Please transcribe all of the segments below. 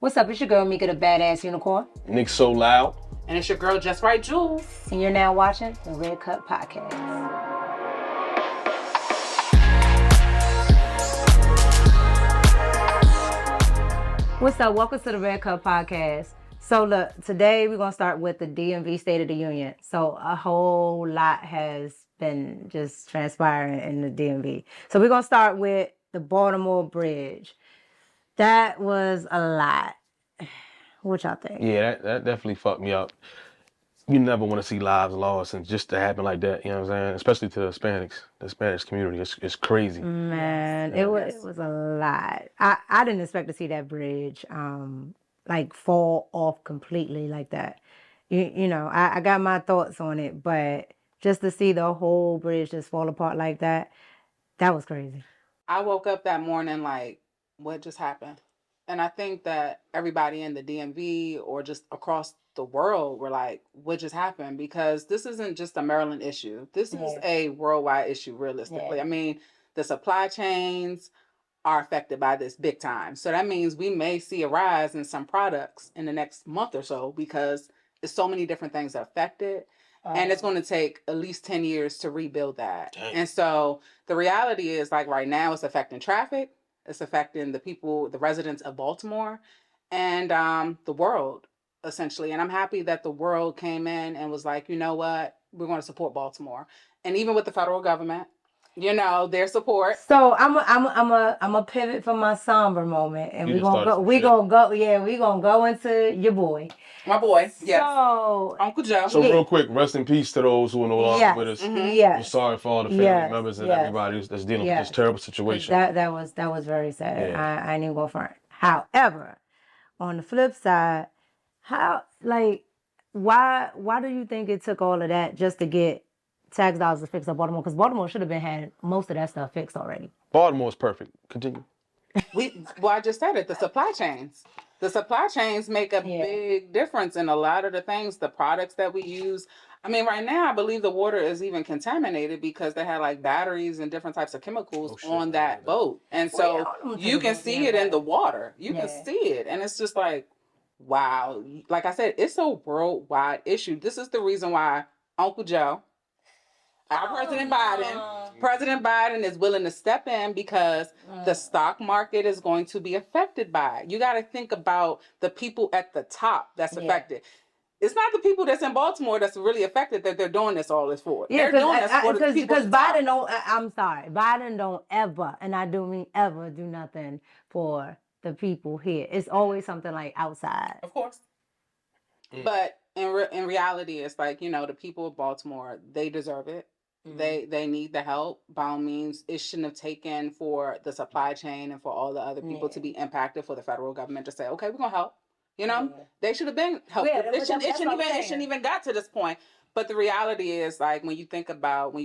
What's up? It's your girl, Micca, the badass unicorn. Nick so loud. And it's your girl, Just Right Jules. And you're now watching the Red Cup Podcast. What's up? Welcome to the Red Cup Podcast. So look, today we're going to start with the DMV State of the Union. So a whole lot has been just transpiring in the DMV. So we're going to start with the Baltimore Bridge. That was a lot. What y'all think? Yeah, that definitely fucked me up. You never want to see lives lost, and just to happen like that, you know what I'm saying? Especially to the Spanish community, it's crazy. Man, it was a lot. I didn't expect to see that bridge like fall off completely like that. You know, I got my thoughts on it, but just to see the whole bridge just fall apart like that was crazy. I woke up that morning like, what just happened? And I think that everybody in the DMV or just across the world were like, what just happened? Because this isn't just a Maryland issue. This is a worldwide issue, realistically. Yeah. I mean, the supply chains are affected by this big time. So that means we may see a rise in some products in the next month or so because there's so many different things that affect it. And it's going to take at least 10 years to rebuild that. Dang. And so the reality is, like, right now it's affecting traffic. It's affecting the people, the residents of Baltimore and the world, essentially. And I'm happy that the world came in and was like, you know what? We're going to support Baltimore. And even with the federal government, you know, their support. So I'm a pivot from my somber moment, and we're gonna go into your boy. My boy, yes. So Uncle Joe. So real quick, rest in peace to those who are no longer with us. Yeah. We're sorry for all the family members and everybody that's dealing with this terrible situation. That was very sad. Yeah. I ain't even gonna front. However, on the flip side, why do you think it took all of that just to get tax dollars to fix up Baltimore? Because Baltimore should have had most of that stuff fixed already. Baltimore's perfect. Continue. I just said it. The supply chains. The supply chains make a big difference in a lot of the things, the products that we use. I mean, right now, I believe the water is even contaminated because they had like batteries and different types of chemicals on that boat. And so you can see it in the water. You can see it. And it's just like, wow. Like I said, it's a worldwide issue. This is the reason why Uncle Joe, our President Biden is willing to step in because the stock market is going to be affected by it. You got to think about the people at the top that's affected. It's not the people that's in Baltimore that's really affected that they're doing this all this for. Yeah, they're doing this for the people because at the top. Biden don't. I'm sorry, Biden don't ever, and I do mean ever, do nothing for the people here. It's always something like outside. Of course. But in reality, it's like, you know, the people of Baltimore, they deserve it. They need the help. By all means, it shouldn't have taken for the supply chain and for all the other people to be impacted for the federal government to say, okay, we're gonna help. You know, they should have been helped. It shouldn't even got to this point. But the reality is, like, when you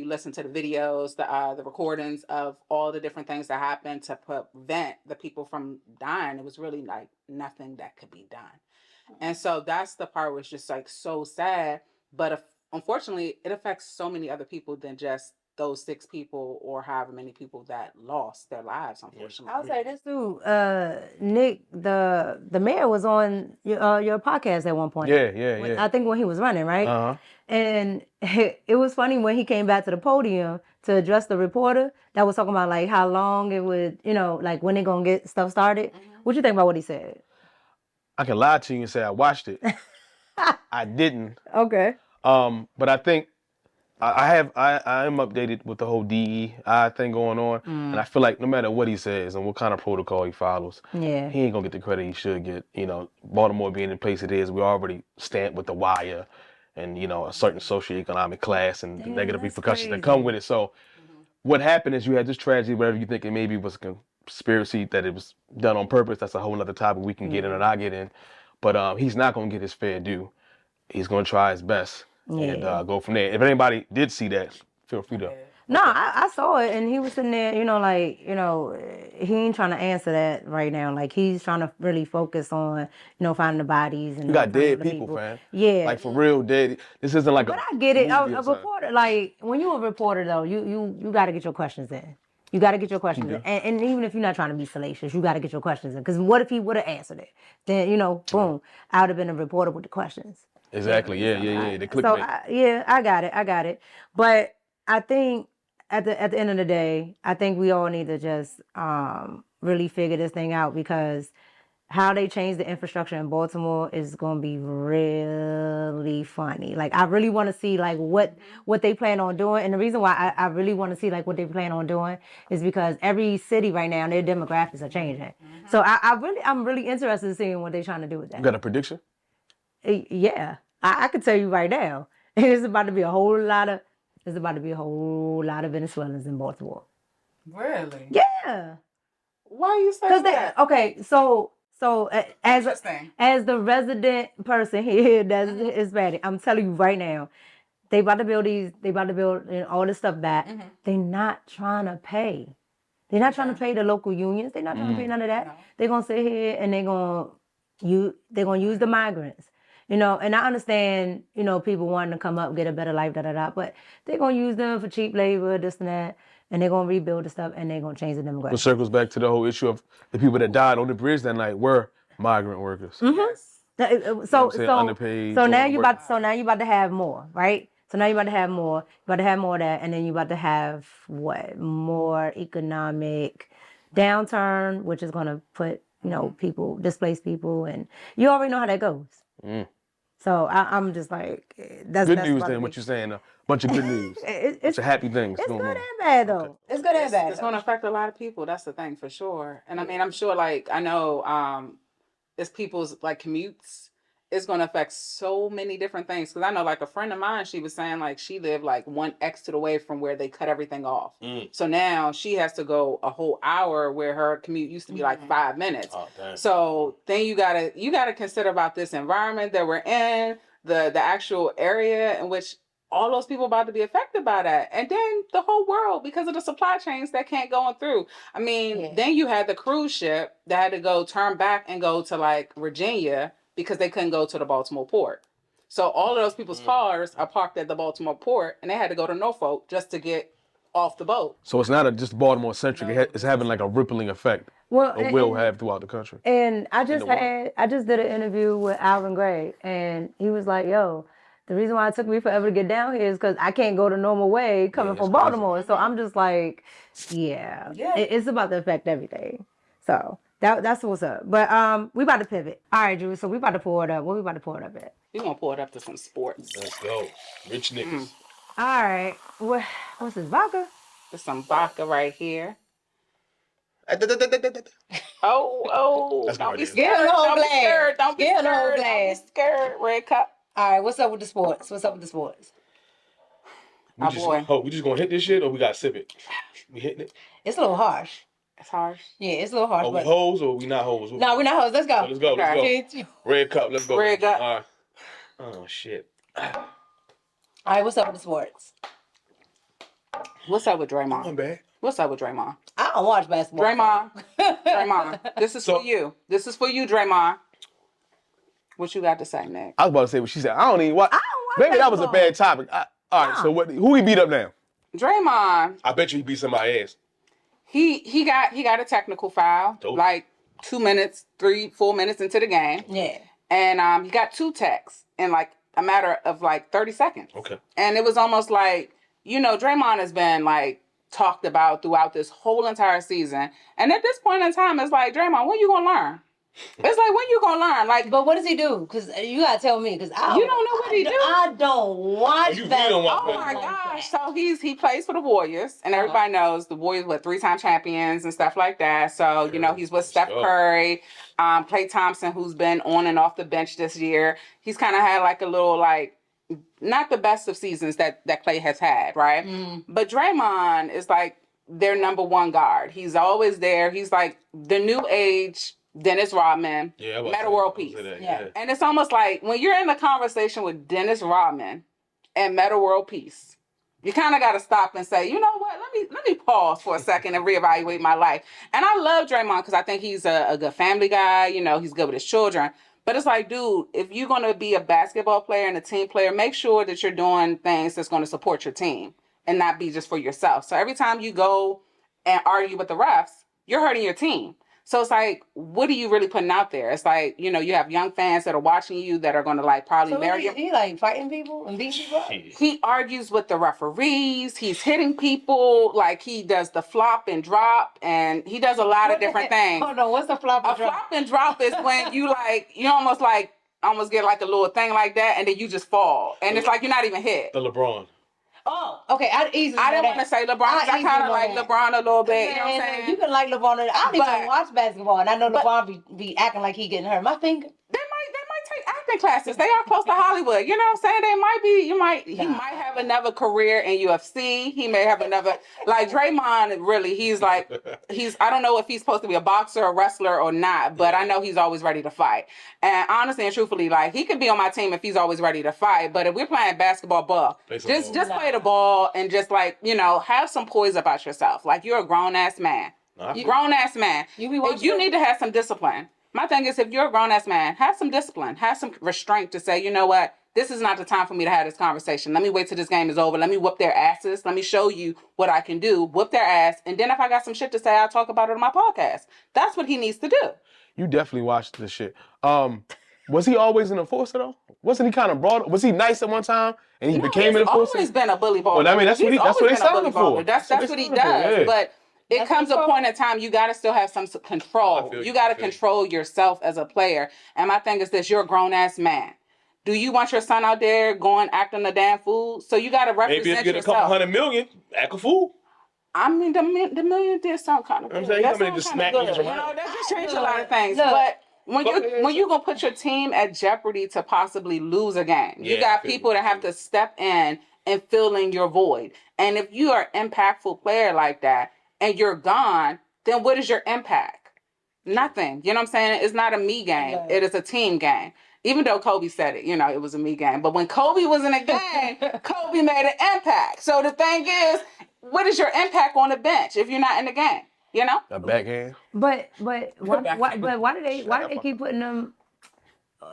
listen to the videos, the recordings of all the different things that happened to prevent the people from dying, it was really like nothing that could be done. And so that's the part where it's just like so sad. But unfortunately, it affects so many other people than just those 6 people or however many people that lost their lives, unfortunately. I'll say this too, Nick, the mayor was on your podcast at one point. Yeah. I think when he was running, right? Uh-huh. And it was funny when he came back to the podium to address the reporter that was talking about like how long it would, you know, like when they gonna get stuff started. What you think about what he said? I can lie to you and say I watched it. I didn't. Okay. But I think I am updated with the whole DEI thing going on, and I feel like no matter what he says and what kind of protocol he follows, he ain't gonna get the credit he should get. You know, Baltimore being the place it is, we already stamped with the wire, and you know, a certain socioeconomic class and the negative repercussions that come with it. So, what happened is you had this tragedy, whatever you think it maybe was a conspiracy, that it was done on purpose. That's a whole other topic we can get in or not get in, but he's not gonna get his fair due. He's gonna try his best. And go from there. If anybody did see that, feel free to. No, I saw it, and he was sitting there, you know, like, you know, he ain't trying to answer that right now. Like, he's trying to really focus on, you know, finding the bodies. And you got dead people, fam. Yeah. Like, for real, dead. This isn't like But I get it. A reporter, like, when you're a reporter, though, you got to get your questions in. You got to get your questions in. And even if you're not trying to be salacious, you got to get your questions in. Because what if he would have answered it? Then, boom, I would have been a reporter with the questions. Exactly. Yeah. The clickbait. I got it. But I think at the end of the day, I think we all need to just really figure this thing out, because how they change the infrastructure in Baltimore is going to be really funny. Like, I really want to see like what they plan on doing. And the reason why I really want to see like what they plan on doing is because every city right now, their demographics are changing. So I'm really interested in seeing what they're trying to do with that. You got a prediction? Yeah, I can tell you right now, there's about to be a whole lot of Venezuelans in Baltimore. Really? Yeah. Why you say that? Okay, so as the resident person here that's Hispanic, I'm telling you right now, they about to build all this stuff back. They're not trying to pay. They're not trying to pay the local unions. They're not trying to pay none of that. No. They're gonna sit here and they're gonna use the migrants. And I understand, people wanting to come up, get a better life, but they're gonna use them for cheap labor, this and that. And they're going to rebuild the stuff, and they're going to change the demographics. It circles back to the whole issue of the people that died on the bridge that night were migrant workers. Yes. So underpaid. So now you about to have more, right? So now you about to have more. You about to have more of that, and then you about to have more economic downturn, which is going to put people, displaced people, and you already know how that goes. So I'm just like, that's good news. Then what you're saying, a bunch of good news. It's a happy things. It's good and bad though. Okay. It's good and bad. It's going to affect a lot of people. That's the thing for sure. And I mean, I'm sure, like, I know it's people's like commutes. It's going to affect so many different things. Because I know, like, a friend of mine, she was saying like she lived like one exit away from where they cut everything off. So now she has to go a whole hour where her commute used to be like 5 minutes. Oh, so then you gotta consider about this environment that we're in, the actual area in which all those people about to be affected by that, and then the whole world because of the supply chains that can't go through. I mean, then you had the cruise ship that had to go turn back and go to like Virginia because they couldn't go to the Baltimore port. So all of those people's cars are parked at the Baltimore port, and they had to go to Norfolk just to get off the boat. So it's not just Baltimore centric. It's having like a rippling effect. Will have throughout the country. And I just did an interview with Alvin Gray, and he was like, "Yo, the reason why it took me forever to get down here is because I can't go the normal way coming from Baltimore." So I'm just like, it's about to affect everything. So that's what's up. But we about to pivot. All right, Drew. So we about to pour it up. What we about to pour it up at? We gonna pour it up to some sports. Let's go, rich niggas. All right. What's this, vodka? There's some vodka right here. Oh! Don't be scared. Don't be scared. Red cup. All right. What's up with the sports? We just gonna hit this shit, or we gotta sip it? We hitting it? It's a little harsh. It's harsh. Yeah, it's a little harsh. Are we hoes or we not hoes? No, we're not hoes. Let's go. Let's go. Red cup. Let's go. Red cup. All right. Oh shit. All right. What's up with the sports? What's up with Draymond? I'm bad. What's up with Draymond? I don't watch basketball. Draymond. This is for you. This is for you, Draymond. What you got to say, Nick? I was about to say what she said. I don't even watch. Maybe that was a bad topic. All right. So who he beat up now? Draymond. I bet you he beat somebody's ass. He got a technical foul. Dope. Like 2 minutes, 3-4 minutes into the game. Yeah. And he got 2 techs in like a matter of like 30 seconds. Okay. And it was almost like, Draymond has been like talked about throughout this whole entire season. And at this point in time, it's like, Draymond, when you gonna learn? It's like, when you gonna learn? Like, but what does he do? Because you gotta tell me. Because you don't know what he do. I don't watch basketball. Oh my gosh! So he plays for the Warriors, and everybody knows the Warriors were 3-time champions and stuff like that. So he's with Steph Curry, Klay Thompson, who's been on and off the bench this year. He's kind of had like a little like. Not the best of seasons that Klay has had, right? But Draymond is like their number one guard. He's always there. He's like the new age Dennis Rodman, Metta World Peace. Yeah. And it's almost like when you're in a conversation with Dennis Rodman and Metta World Peace, you kind of got to stop and say, you know what? Let me pause for a second and reevaluate my life. And I love Draymond because I think he's a good family guy. He's good with his children. But it's like, dude, if you're going to be a basketball player and a team player, make sure that you're doing things that's going to support your team and not be just for yourself. So every time you go and argue with the refs, you're hurting your team. So it's like, what are you really putting out there? It's like, you know, you have young fans that are watching you that are going to like probably marry you. He like fighting people and beating people up? He argues with the referees. He's hitting people. Like he does the flop and drop, and he does a lot of different things. Hold on, what's the flop and drop? A flop and drop is when you almost get like a little thing like that, and then you just fall, and it's like you're not even hit. The LeBron. Oh, okay. I didn't want to say LeBron. I kind of like LeBron a little bit. You know what I'm saying? You can like LeBron. I don't even watch basketball, and I know LeBron be acting like he getting hurt. My finger. They might take acting classes. They are close to Hollywood. You know what I'm saying? They might be. He might have another career in UFC. He may have another like Draymond. Really, he's. I don't know if he's supposed to be a boxer, a wrestler, or not. But I know he's always ready to fight. And honestly and truthfully, like he could be on my team if he's always ready to fight. But if we're playing basketball, just play the ball and just have some poise about yourself. Like you're a grown ass man. Grown ass man. You need to have some discipline. My thing is, if you're a grown-ass man, have some discipline. Have some restraint to say, you know what? This is not the time for me to have this conversation. Let me wait till this game is over. Let me whoop their asses. Let me show you what I can do. Whoop their ass. And then if I got some shit to say, I'll talk about it on my podcast. That's what he needs to do. You definitely watched this shit. Was he always an enforcer, though? Wasn't he kind of broad? Was he nice at one time and he became an enforcer? He's always been a bully baller. Well, I mean, that's what they signed him for. That's what he does. Yeah. But it comes a point in time you got to still have some control. You got to control yourself as a player. And my thing is this: you're a grown ass man. Do you want your son out there going acting a damn fool? So you got to represent yourself. Maybe if you get a couple $100 million, act a fool. I mean, the million did sound kind of good. I'm saying, that sounds kind of good. That just changed a lot of things. Look, but when you gonna put your team at jeopardy to possibly lose a game, you got people that have to step in and fill in your void. And if you are an impactful player like that, and you're gone, then what is your impact? Nothing. You know what I'm saying? It's not a me game. It is a team game. Even though Kobe said it, it was a me game. But when Kobe was in a game, Kobe made an impact. So the thing is, what is your impact on the bench if you're not in the game? A backhand. But why do they keep putting them?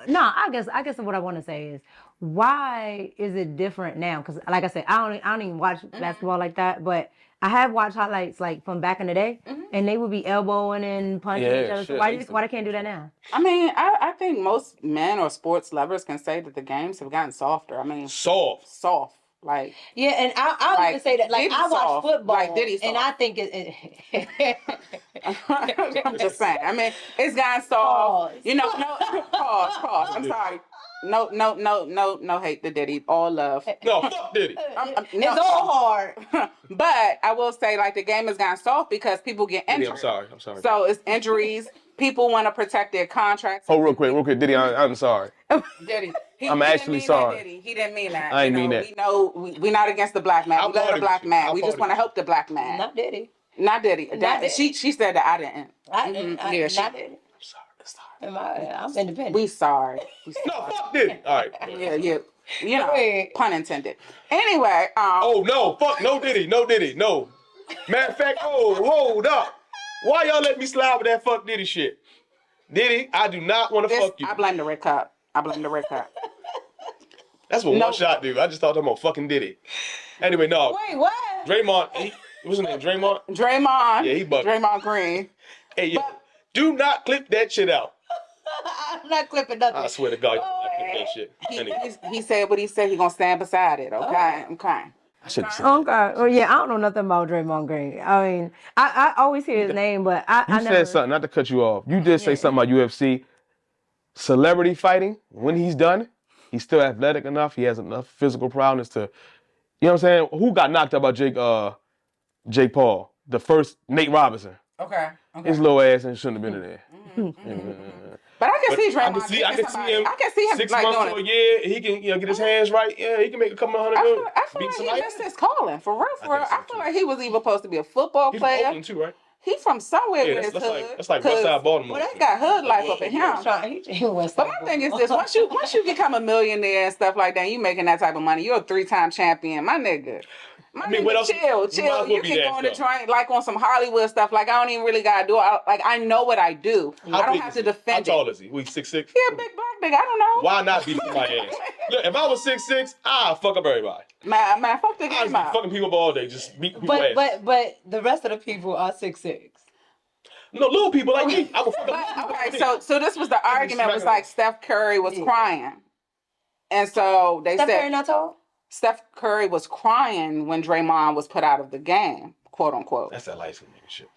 No, I guess what I want to say is, why is it different now? Because like I said, I don't even watch basketball like that, but I have watched highlights like from back in the day, and they would be elbowing and punching each other. So why they can't do that now? I mean, I think most men or sports lovers can say that the games have gotten softer. I mean, soft. Like and I even say that like I watch football, like Diddy soft. And I think I'm just saying. I mean, it's gotten soft. No pause. I'm sorry. No hate to Diddy. All love. No, fuck Diddy. It's all hard. But I will say, like, the game has gotten soft because people get injured. Diddy, I'm sorry. So it's injuries. People want to protect their contracts. Oh, real quick, Diddy, I'm sorry. Diddy. I'm actually sorry. He didn't mean that. I didn't mean that. We know we're not against the black man. We love the black man. We just want to help the black man. Not Diddy. She said that I didn't. Not Diddy. I'm independent. We sorry. No, fuck Diddy. All right. Yeah. Pun intended. Anyway. Oh no, fuck no Diddy. No. Matter of fact, hold up. Why y'all let me slide with that fuck Diddy shit? Diddy, I do not want to fuck you. I blame the red cup. That's what one shot do. I just thought about fucking Diddy. Anyway, no. Wait, what? Draymond, what's his name? Draymond? Draymond. Yeah, he bugged. Draymond Green. Hey, yo, do not clip that shit out. I'm not clipping nothing. I swear to God, you're not clip that shit. Anyway. He said what he said. He gonna stand beside it. Okay. I should have said that. Well, yeah, I don't know nothing about Draymond Green. I mean, I always hear his name, but I never... said something, not to cut you off. You did say something about UFC. Celebrity fighting, when he's done, he's still athletic enough. He has enough physical prowess to... You know what I'm saying? Who got knocked out by Jake Paul? The first Nate Robinson. Okay. His little ass shouldn't have been in there. But I can see Draymond. I can see him 6 like months to a year. He can get his hands right. Yeah, he can make a couple $100 million. I feel like he missed his calling. For real. I feel like he was even supposed to be a football player. He's from Oakland too, right? He from somewhere with his hood. That's like Westside Baltimore. Well, they got hood life up in him. But my thing is this: once you become a millionaire and stuff like that, you making that type of money. You're a 3-time champion, my nigga. Chill. You can go on the train like on some Hollywood stuff. Like I don't even really gotta do it. I know what I do. I don't have to defend it. How tall is he? We 6'6"? He a big black nigga. I don't know. Why not beat my ass? Look, if I was 6'6", I'd fuck up everybody. Man, fuck the I game just be up. fucking people up all day, just beat people ass. But the rest of the people are 6'6". No, little people like me. I would fuck But, up. okay, so this was the argument. Was like Steph Curry was crying, and so they said Steph Curry not tall. Steph Curry was crying when Draymond was put out of the game, quote unquote. That's that light skin nigga shit.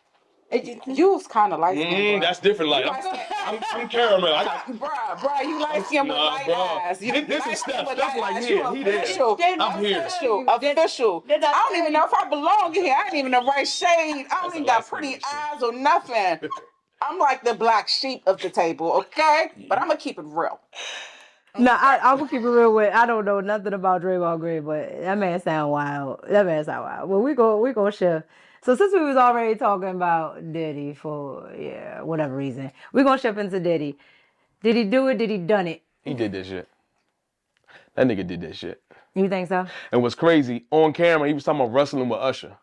You was kind of light skinned. That's different. Like I'm caramel. Bruh, you light skinned with light eyes. This is Steph. Steph like you he there. I'm here. Official. I don't even know if I belong in here. I ain't even the right shade. I don't even got pretty eyes or nothing. I'm like the black sheep of the table, okay? But I'm gonna keep it real. No, I will keep it real with. I don't know nothing about Draymond Green, but that man sound wild. Well, we go shift. So since we was already talking about Diddy for whatever reason, we gonna shift into Diddy. Did he do it? Did he done it? He did that shit. That nigga did that shit. You think so? And what's crazy, on camera, he was talking about wrestling with Usher.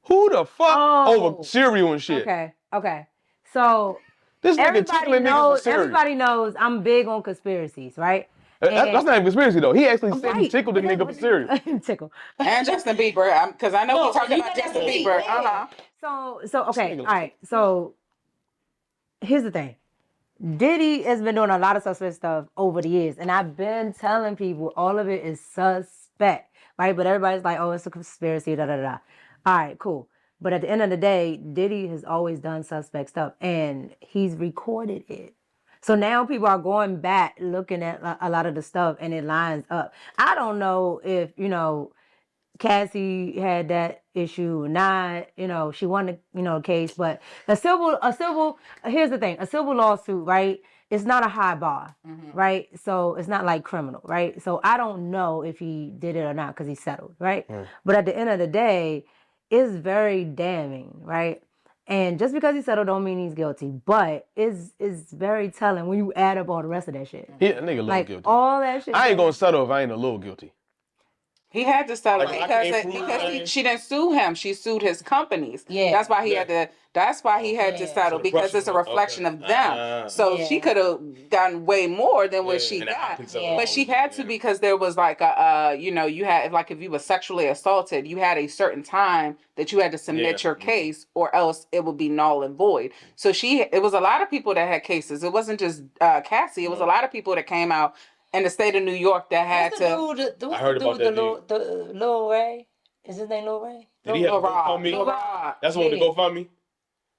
Who the fuck over cereal and shit? Okay. So this nigga tickling niggas for cereal. Everybody knows I'm big on conspiracies, right? That's not a conspiracy though. He actually said he tickled the nigga for cereal. Tickle. And Justin Bieber, because I know we're talking about Justin Bieber. So okay, all right. So here's the thing. Diddy has been doing a lot of suspect stuff over the years, and I've been telling people all of it is suspect, right? But everybody's like, oh, it's a conspiracy, da da da. All right, cool. But at the end of the day, Diddy has always done suspect stuff, and he's recorded it. So now people are going back looking at a lot of the stuff, and it lines up. I don't know if, Cassie had that issue or not. She won the case, but a civil. Here's the thing: a civil lawsuit, right? It's not a high bar, right? So it's not like criminal, right? So I don't know if he did it or not because he settled, right? But at the end of the day, it's very damning, right? And just because he settled don't mean he's guilty, but it's very telling when you add up all the rest of that shit. Yeah, a nigga a little guilty. All that shit. I ain't gonna settle if I ain't a little guilty. He had to settle because she didn't sue him. She sued his companies. Yeah, that's why he had to. That's why he had to settle because it's a reflection of them. So she could have gotten way more than what she got, but she had to because there was like you had like if you were sexually assaulted, you had a certain time that you had to submit your case, or else it would be null and void. So it was a lot of people that had cases. It wasn't just Cassie. It was a lot of people that came out in the state of New York that had to. I heard about that dude. The Lil Ray. Is his name Lil Ray? Did he have a GoFundMe? That's the one with the GoFundMe?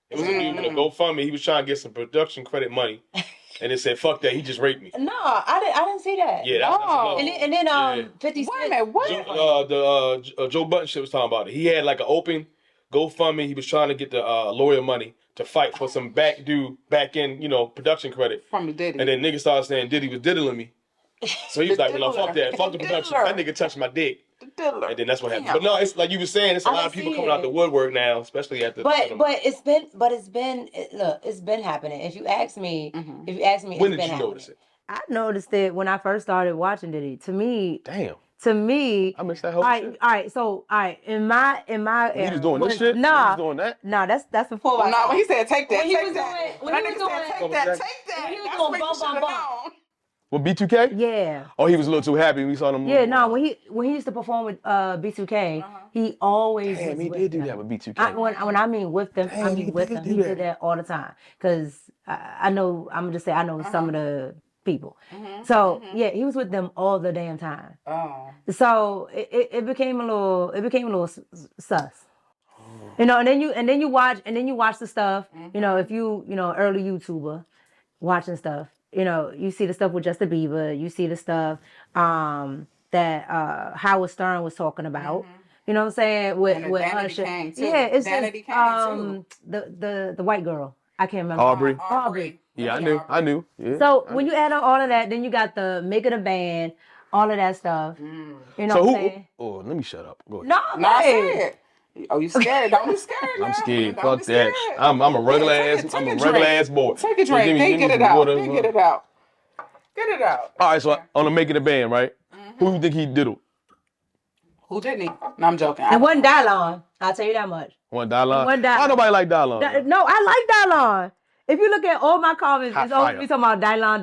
It was a dude with a GoFundMe. He was trying to get some production credit money. And it said, fuck that, he just raped me. No, I didn't see that. Yeah, that's and then 50 Cent. What? Joe Budden shit was talking about it. He had like an open GoFundMe. He was trying to get the lawyer money to fight for some back end, production credit. From Diddy. And then niggas started saying Diddy was diddling me. So he was like, well, no, fuck that. Fuck the production. That nigga touched my dick. And then that's what happened. But no, it's like you were saying, it's a lot of people coming out the woodwork now, especially at the. But it's been happening. If you ask me, when did you notice it? I noticed it when I first started watching Diddy. To me, I missed that whole shit. All right. In my he was doing this shit. Nah, he was doing that. Nah, that's before. No, when he said take that, when he was doing, take that. He was going bum. With B2K? Yeah. Oh, he was a little too happy. We saw them. Yeah, no. When he used to perform with B2K, he always. Damn, he did do that with B2K. When I mean with them, I mean with them. He did that all the time. Cause I know. I'm gonna just say I know some of the people. So yeah, he was with them all the damn time. Oh. So it became a little sus. And then you watch the stuff. If you early YouTuber watching stuff. You see the stuff with Justin Bieber. You see the stuff that Howard Stern was talking about. You know what I'm saying? With Usher. Yeah, it's just the white girl. I can't remember. Aubrey. Yeah, I knew. Yeah, so when you add on all of that, then you got the Micca the band, all of that stuff. You know what I'm saying? Oh, let me shut up. Go ahead. No, I Oh, you scared? Don't be scared. I'm scared. Fuck that. I'm a regular ass boy. Take a drink. Get it out. Get it out. All right, so on the Making the Band, right? Who you think he diddled? Who didn't he? No, I'm joking. It wasn't Dylon. I'll tell you that much. Why nobody like Dylon? No, I like Dylon. If you look at all my comments, Hot it's always fire. me talking about Dylan.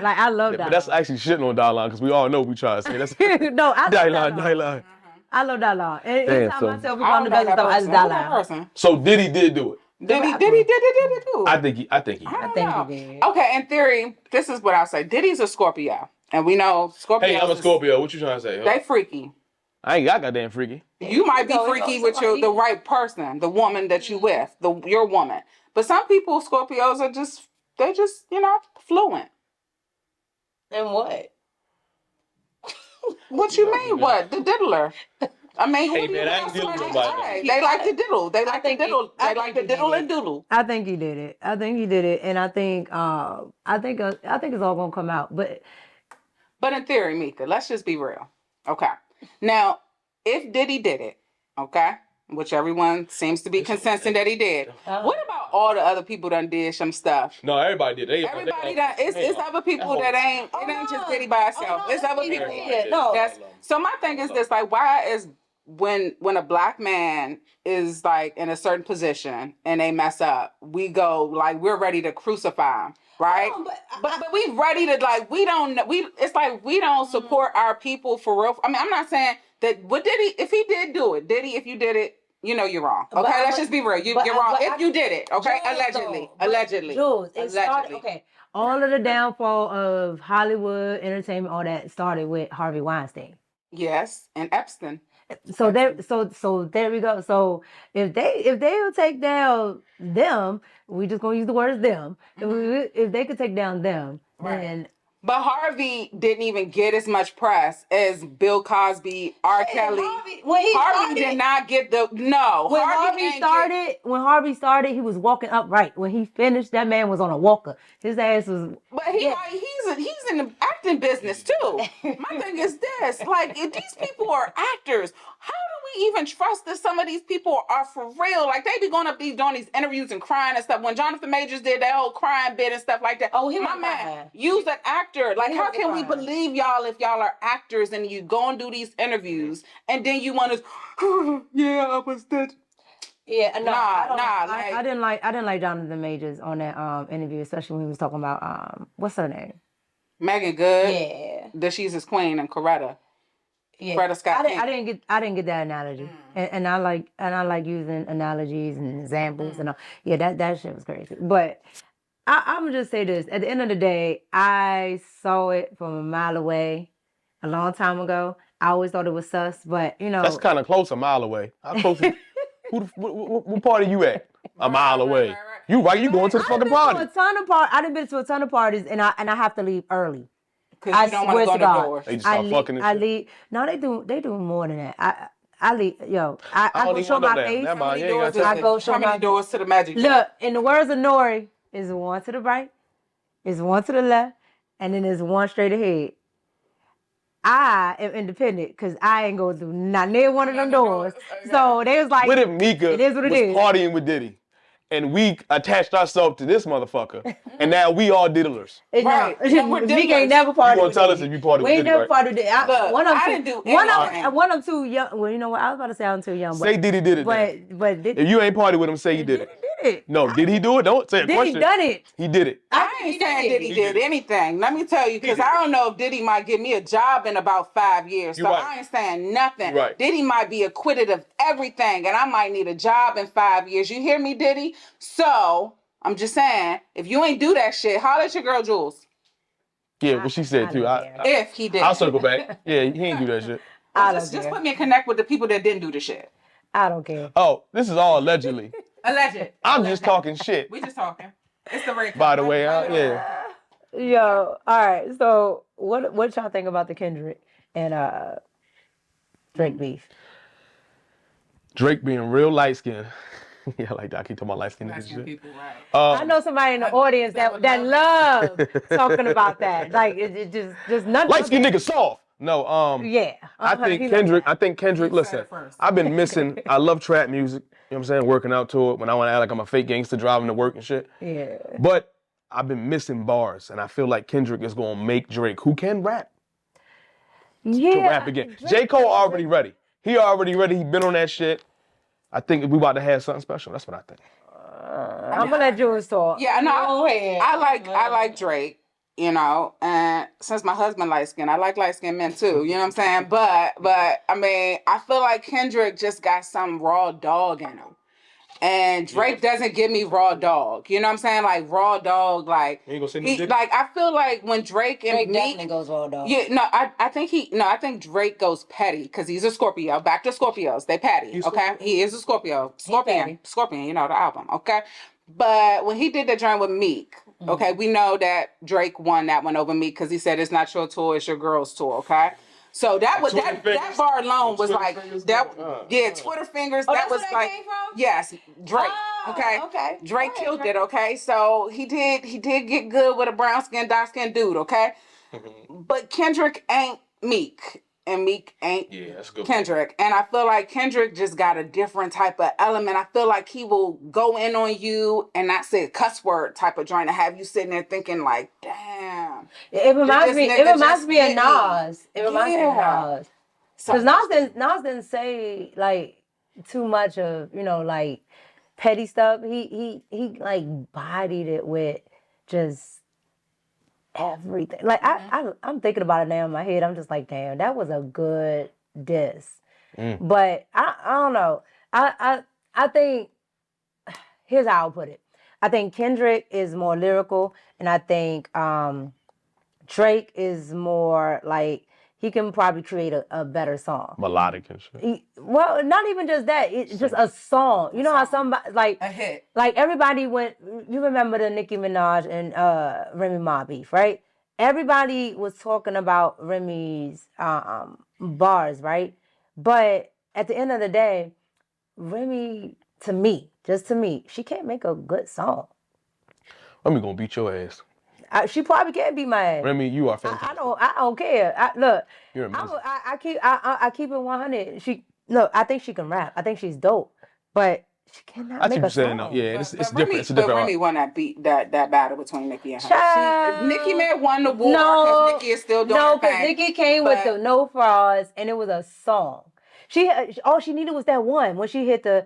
Like, I love Dylan. But that's actually shitting on Dylan because we all know we try to say that's No, I love Dylan. Dylan. I love Dylan. And Damn, anytime so- I tell people I I'm don't the know best that stuff, person. it's Who's that Dylan. person? So Diddy did do it. Diddy did it too. I think he I did. don't know. he did. Okay, in theory, this is what I'll say. Diddy's a Scorpio. And we know Scorpios. Hey, I'm a Scorpio. What you trying to say? They freaky. I ain't got goddamn freaky. You might be freaky with the right person, the woman that you with, your woman. But some people, Scorpios, are just fluent. And what? What you mean? What? The diddler. I mean, Hey, man, I ain't dealing with nobody. They like to diddle. They like to diddle. They like to diddle and doodle. I think he did it. And I think it's all gonna come out. But in theory, Micca, let's just be real. Okay. Now, if Diddy did it, okay, which everyone seems to be consensus that he did. What about all the other people that did some stuff? No, everybody did. Everybody done. It's other people that ain't. It ain't just Diddy by itself. It's other people. So my thing is this: like, why is when a black man is like in a certain position and they mess up, we go like we're ready to crucify him. Right, but we ready to like it's like we don't support our people for real. I mean, I'm not saying that what Diddy, if he did do it, Diddy, if you did it, you're wrong. Okay, let's just be real. You're wrong if you did it. Okay, allegedly. Jules, it started. Okay, all of the downfall of Hollywood entertainment, all that started with Harvey Weinstein. Yes, and Epstein. So there we go. So if they'll take down them, we just gonna use the words them. If they could take down them, then. But Harvey didn't even get as much press as Bill Cosby, R. Kelly. Harvey did not get the no. When Harvey started, he was walking upright. When he finished, that man was on a walker. His ass was. But he's in the acting business too. My thing is this: like, if these people are actors, how do we even trust that some of these people are for real? Like, they be going up doing these interviews and crying and stuff. When Jonathan Majors did that whole crying bit and stuff like that. Oh, my man, use an actor. Like, how can we believe y'all if y'all are actors and you go and do these interviews and then you want to, yeah, I was dead. Yeah, I didn't like Jonathan Majors on that interview, especially when he was talking about what's her name? Megan Good. Yeah. That she's his queen and Coretta. Yeah. Coretta Scott. I didn't get that analogy. And I like using analogies and examples and all. Yeah, that shit was crazy. But I'm gonna just say this. At the end of the day, I saw it from a mile away a long time ago. I always thought it was sus, but that's kind of close, a mile away. How close? What part are you at? A mile away. Right. You right? You going to the fucking party? I done been to a ton of parties, and I have to leave early. Because you don't want to go to the door. They just start fucking and shit. I leave. No, they do more than that. I leave. I go show my face. I go show how many doors to the magic? Look, in the words of Nori, is one to the right, is one to the left, and then there's one straight ahead. I am independent because I ain't going through not near one of them doors. So they was like, what if Micca it is what it was is. Partying with Diddy? And we attached ourselves to this motherfucker, and now we all diddlers. Right. Micca ain't never partied. You gonna tell us if you partied with Diddy? We ain't never partied with Diddy. One of them too young. Well, you know what? I was about to say I'm too young. Say Diddy did it. But if you ain't partied with him, say he did it. It. No, did he do it? Don't say a question. Diddy done it. He did it. I ain't saying Diddy did anything. Let me tell you, because I don't know if Diddy might give me a job in about 5 years. So I ain't saying nothing. Right. Diddy might be acquitted of everything, and I might need a job in 5 years. You hear me, Diddy? So I'm just saying, if you ain't do that shit, holler at your girl Jules. Yeah, what she said too. If he did. I'll circle back. Yeah, he ain't do that shit. Just put me in connect with the people that didn't do the shit. I don't care. Oh, this is all allegedly. Alleged. I'm just talking shit. We just talking. It's the break. By the way, yeah. Yo, all right. So, what y'all think about the Kendrick and Drake beef? Drake being real light skinned. Yeah, like that. I keep talking about light skinned people, right? I know somebody in the audience that love talking about that. Like it just nothing. Light skinned nigga soft. No, yeah. I think Kendrick. Listen, I've been missing. I love trap music. You know what I'm saying? Working out to it when I want to act like I'm a fake gangster driving to work and shit. Yeah. But I've been missing bars, and I feel like Kendrick is gonna make Drake, who can rap, to rap again. J. Cole already ready. He already ready. He been on that shit. I think we about to have something special. That's what I think. I'm gonna let Jules talk. Yeah, no, I like Drake, you know, and since my husband light skin, I like light skinned men too, you know what I'm saying? But I mean, I feel like Kendrick just got some raw dog in him. And Drake doesn't give me raw dog. You know what I'm saying? Like raw dog, like he ain't gonna say no he dick? like I feel like when Drake and Meek definitely goes raw dog. Yeah, no, I think Drake goes petty because he's a Scorpio. Back to Scorpios. They petty. Okay? He is a Scorpio. Scorpion, you know, the album, okay? But when he did the joint with Meek, okay, we know that Drake won that one over Meek because he said it's not your tour, it's your girl's tour, okay? So that bar alone was like Twitter fingers. Oh, that that's was where that like came from? yes, Drake. Okay. Drake killed it. Okay, so he did get good with a brown skin, dark skin dude. Okay, but Kendrick ain't Meek. And Meek ain't that's good Kendrick. And I feel like Kendrick just got a different type of element. I feel like he will go in on you and not say a cuss word type of joint to have you sitting there thinking like, damn. It reminds me of Nas. It reminds me of Nas. Because Nas didn't say like too much of, you know, like petty stuff. He like bodied it with just everything. Like I'm thinking about it now in my head. I'm just like, damn, that was a good diss. But I don't know. I think here's how I'll put it. I think Kendrick is more lyrical, and I think Drake is more like he can probably create a better song. Melodic and shit. Well, not even just that. It's just a song. You know how somebody like a hit. Like everybody went. You remember the Nicki Minaj and Remy Ma beef, right? Everybody was talking about Remy's bars, right? But at the end of the day, Remy, just to me, she can't make a good song. Remy gonna beat your ass. She probably can't beat my ass. Remy, you are fantastic. I don't care. Look, you're amazing. I keep it 100. I think she can rap. I think she's dope, but she cannot make a song. No. Yeah, it's different. It's a different. But Remy won that battle between Nicki and her. Nicki may have won the war because Nicki is still doing her thing. No, because Nicki came with the no frauds, and it was a song. All she needed was that one when she hit the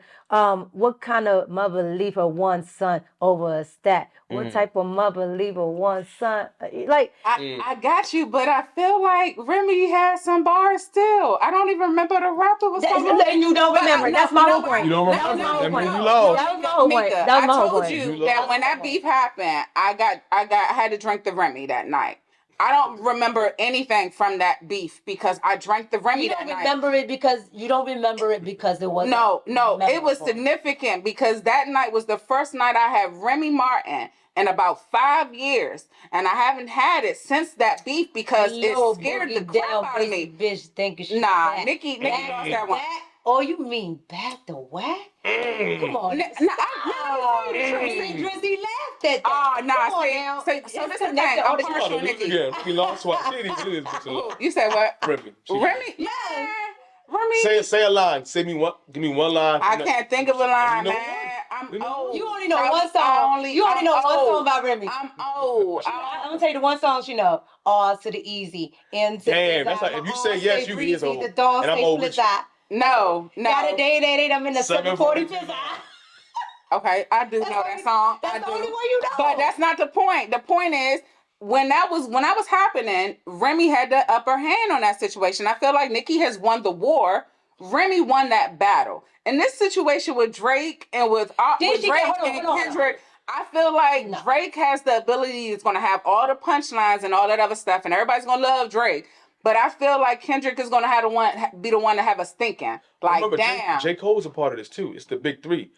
what kind of mother leave her one son over a stat? What type of mother leave her one son? Like I got you, but I feel like Remy has some bars still. I don't even remember the rapper was talking. And you don't remember. That's my whole point. You don't remember? That was my whole point. I told you that when that beef happened, I had to drink the Remy that night. I don't remember anything from that beef because I drank the Remy that night. You don't remember it because it wasn't. No, it was significant because that night was the first night I had Remy Martin in about 5 years, and I haven't had it since that beef because it scared the crap out of me. Bitch thinking she Nicki lost that one. Oh, you mean back to whack? Come on. Drizzy laughed at that. Oh, nah. So this is the thing. I'm partial to Nicki. Yeah, we lost what? You said what? Remy. Yeah. Remy. Say a line. Give me one line. I can't think of a line, man. I'm old. You only know one song. You only know one song about Remy. I'm old. I'm gonna tell you the one song she know. All to the easy. Damn, that's like if you say yes, you is old. And I'm old with you. No. Got a day, I'm in the 745. Okay, I do know that song. That's the only one you know. But that's not the point. The point is, when that was happening, Remy had the upper hand on that situation. I feel like Nicki has won the war. Remy won that battle. In this situation with Drake and with Drake and Kendrick, I feel like Drake has the ability. He's going to have all the punchlines and all that other stuff, and everybody's going to love Drake. But I feel like Kendrick is going to be the one to have us thinking. Like, remember, damn. J. Cole's a part of this, too. It's the big three.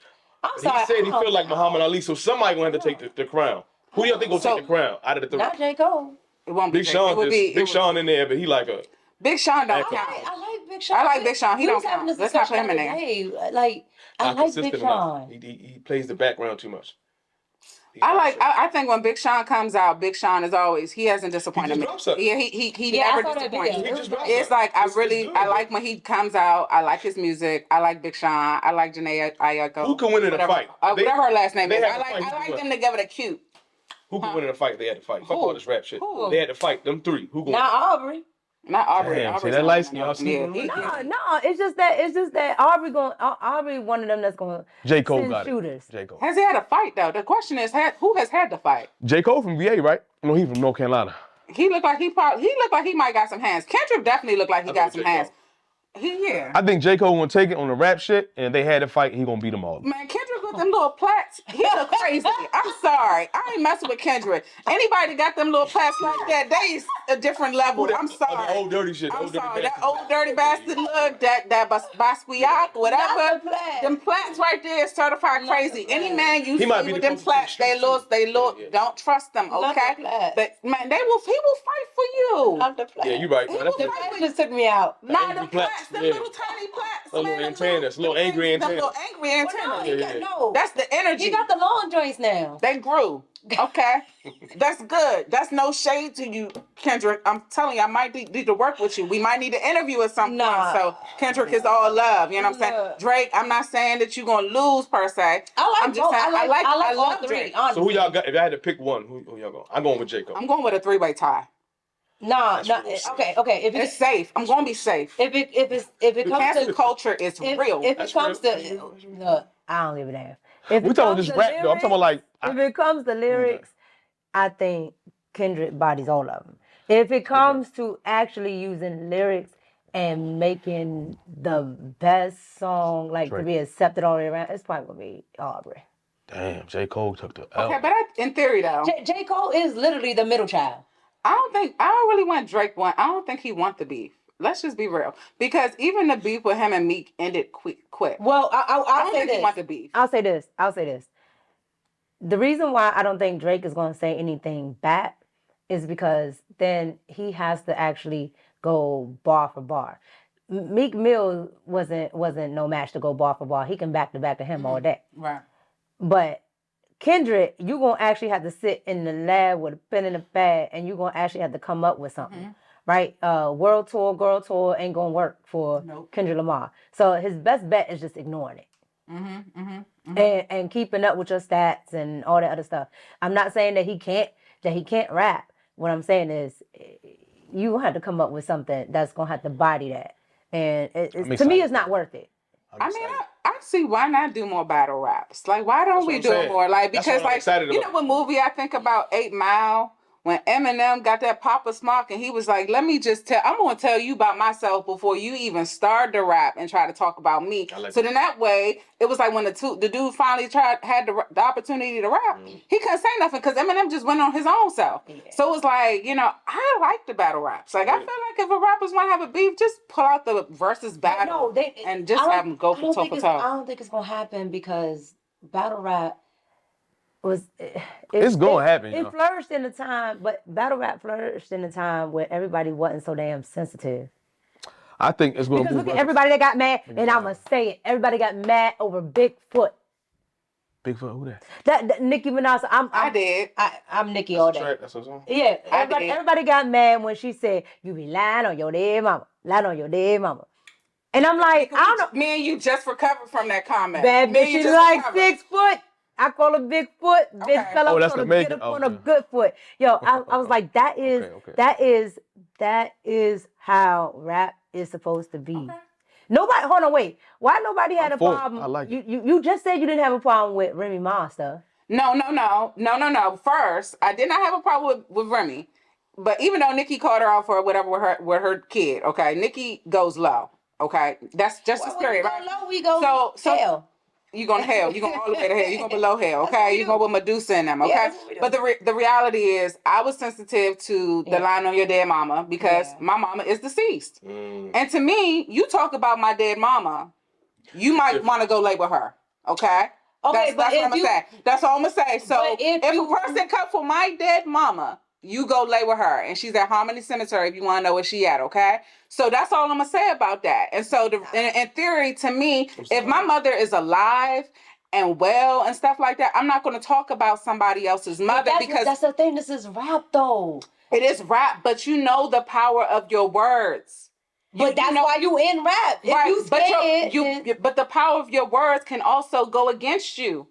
I'm sorry. He said he feel like Muhammad Ali, so somebody going to have to take the crown. Who do you think will take the crown out of the three? Not J. Cole. It won't be Big Sean. Big Sean in there, but he like a... Big Sean don't count. I like Big Sean. I like Big Sean. He don't count. Let's not put him in there. Like, I like Big Sean. He plays the background too much. I think when Big Sean comes out, Big Sean is always, he hasn't disappointed me. Yeah, he never disappoints me. It's like I like when he comes out. I like his music. I like Big Sean. I like Janae Aiko. Who can win in a fight? Whatever her last name is. I like them together. They're cute. Who can win in a fight? They had to fight. Fuck all this rap shit. They had to fight. Them three. Who going? Not Aubrey. Not Aubrey. Damn, see Aubrey's that not light gonna y'all know. sleeping Yeah, on? No, it's just that Aubrey one of them that's gonna J. Cole send got shooters. it. J. Cole. Has he had a fight though? The question is, who has had the fight? J. Cole from VA, right? No, he's from North Carolina. He looked like he might got some hands. Kendrick definitely looked like he got some hands. I think J. Cole gonna take it on the rap shit, and they had a fight, he gonna beat them all. Man, Kendrick with them little plaits, he look crazy. I'm sorry. I ain't messing with Kendrick. Anybody got them little plaits like that, they a different level. I'm sorry. The old dirty shit. I'm sorry. That old dirty bastard look, that Basquiat, whatever. Them plaits right there is certified crazy. Any man you see with them plaits, they look, don't trust them, okay? But man, he will fight for you. Yeah, you right. The plaits just took me out. Nah, the plaits, them little tiny plaits. A little antennas, little angry antennas. Little angry antennas. No, that's the energy. He got the long joints now. They grew. Okay, that's good. That's no shade to you, Kendrick. I'm telling you, I might need to work with you. We might need to interview at some point. So Kendrick is all love. You know what I'm saying? Drake, I'm not saying that you're gonna lose per se. I'm just saying I love all three. Honestly. So who y'all got? If I had to pick one, who y'all going? I'm going with J. Cole. I'm going with a 3-way tie. No. Okay. If it's safe, I'm gonna be safe. If it comes to culture, it's real. If it comes to, I don't give a damn. If we talking just rap though. I'm talking about like. If it comes to lyrics, I think Kendrick bodies all of them. If it comes to actually using lyrics and making the best song, like to be accepted all the way around, it's probably gonna be Aubrey. Damn, J. Cole took the L. Okay, but in theory though, J. Cole is literally the middle child. I don't really want Drake one. I don't think he wants the beef. Let's just be real. Because even the beef with him and Meek ended quick. Well, I'll say think this. He wants the beef. I'll say this. The reason why I don't think Drake is going to say anything back is because then he has to actually go bar for bar. Meek Mill wasn't no match to go bar for bar. He can back to back to him all day. Right. But Kendrick, you're going to actually have to sit in the lab with a pen and a pad, and you're going to actually have to come up with something, right? World tour, girl tour ain't going to work for Kendrick Lamar. So his best bet is just ignoring it. And keeping up with your stats and all that other stuff. I'm not saying that he can't rap. What I'm saying is you have to come up with something that's going to have to body that. And to me, it's not worth it. I mean, I see why not do more battle raps. Like, why don't we do more? Like, because, like, you know what movie I think about, 8 Mile? When Eminem got that Papa Smoke and he was like, I'm going to tell you about myself before you even start to rap and try to talk about me. So then that way, it was like when the dude finally had the opportunity to rap, he couldn't say nothing because Eminem just went on his own self. Yeah. So it was like, I like the battle raps. Like, I feel like if a rappers want to have a beef, just pull out the versus battle and just have them go for toe for toe. I don't think it's going to happen because battle rap it's gonna happen. It flourished in a time, but battle rap flourished in a time where everybody wasn't so damn sensitive. I think it's gonna because look at everybody that got mad, and I'm gonna say it. Everybody got mad over Bigfoot. Bigfoot, who that? That Nicki Minaj. I'm Nicki all day. That's what song? Yeah, everybody got mad when she said, "You be lying on your dead mama, lying on your dead mama." And I'm like, I don't know. Me and you just recovered from that comment. Bad bitch, she's like 6 foot. I call her Bigfoot. Bitch fell off on get up on a good foot. Yo, I was like, that is how rap is supposed to be. Okay. Nobody, hold on, wait. Why nobody had a problem? I like it. You just said you didn't have a problem with Remy Ma stuff. No. First, I did not have a problem with Remy. But even though Nicki called her out for whatever with her kid, okay, Nicki goes low. Okay, that's just a spirit, right? Low, we go hell. You going to hell. You going all the way to hell. You going below hell. Okay, you going with Medusa in them. Okay, yeah, but the reality is, I was sensitive to the line on your dead mama because my mama is deceased, and to me, you talk about my dead mama, you might want to go lay with her. Okay. Okay, that's what I'm gonna say. That's all I'm gonna say. So if a person comes for my dead mama, you go lay with her, and she's at Harmony Cemetery if you want to know where she at, okay? So that's all I'm going to say about that. And so in theory, to me, if my mother is alive and well and stuff like that, I'm not going to talk about somebody else's mother because... That's the thing. This is rap, though. It is rap, but you know the power of your words. But that's why you in rap. Right, but the power of your words can also go against you.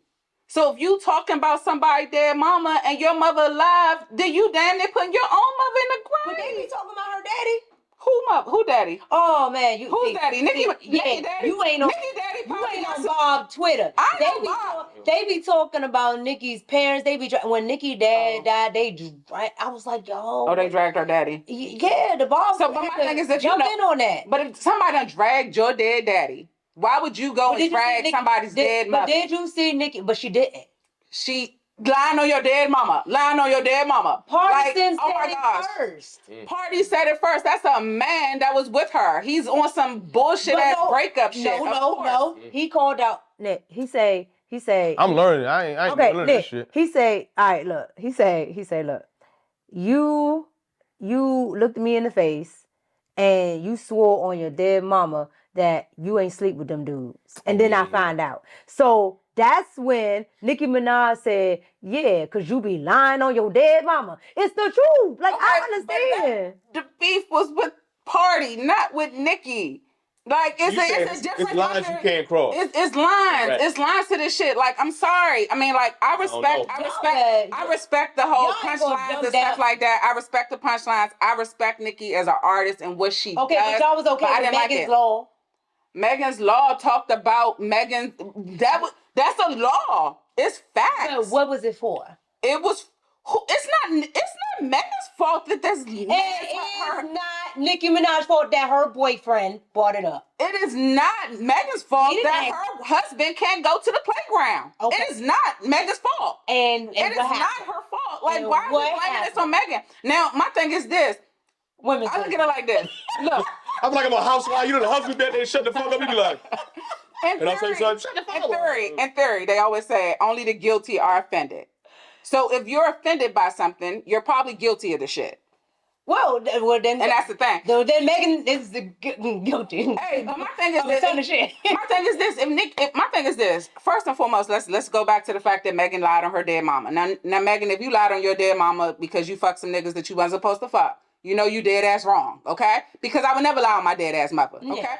So if you talking about somebody dead mama and your mother alive, then you damn near putting your own mother in the grave. But they be talking about her daddy. Who daddy? Oh man, who's daddy? Nikki daddy. You ain't on. Nikki daddy. You ain't on Bob Twitter. They be talking about Nikki's parents. They be when Nikki dad died. I was like, yo. Oh, they dragged her daddy. Yeah, the Bob. So, but my thing is that jump in on that. But if somebody done dragged your dead daddy, why would you go and drag somebody's dead mother? But did you see Nikki? But she didn't. She lying on your dead mama. Lying on your dead mama. Party said it first. Party said it first. That's a man that was with her. He's on some bullshit breakup shit. No. He called out Nick. He say. I'm learning. I ain't learning this shit. He say, all right, look. He say, look. You looked me in the face and you swore on your dead mama that you ain't sleep with them dudes. And then I find out. So that's when Nicki Minaj said, yeah, because you be lying on your dead mama. It's the truth. Like, I understand. The beef was with Party, not with Nicki. Like, it's a different... It's lines you can't cross. It's lines. Right. It's lines to this shit. Like, I'm sorry. I mean, like, I respect the whole punchlines and stuff like that. I respect the punchlines. I respect Nicki as an artist and what she does. Okay, but y'all was okay with Megan's Law. Megan's Law talked about Megan. That's a law. It's facts. So what was it for? It's not Megan's fault that this. It is not Nicki Minaj's fault that her boyfriend brought it up. It is not Megan's fault that her husband can't go to the playground. Okay. It is not Megan's fault. And it is not her fault. Like, why are we blaming this on Megan? Now, my thing is this. I look at it like this. Look. I'm like, I'm a housewife. You know, the husband that they shut the fuck up. You be like, in theory, they always say only the guilty are offended. So if you're offended by something, you're probably guilty of the shit. Well, then, and that's the thing. Then Megan is guilty. Hey, but my thing is this. My thing is this. First and foremost, let's go back to the fact that Megan lied on her dead mama. Now, Megan, if you lied on your dead mama because you fucked some niggas that you wasn't supposed to fuck, you know you dead ass wrong, okay? Because I would never lie on my dead ass mother, okay? Yeah.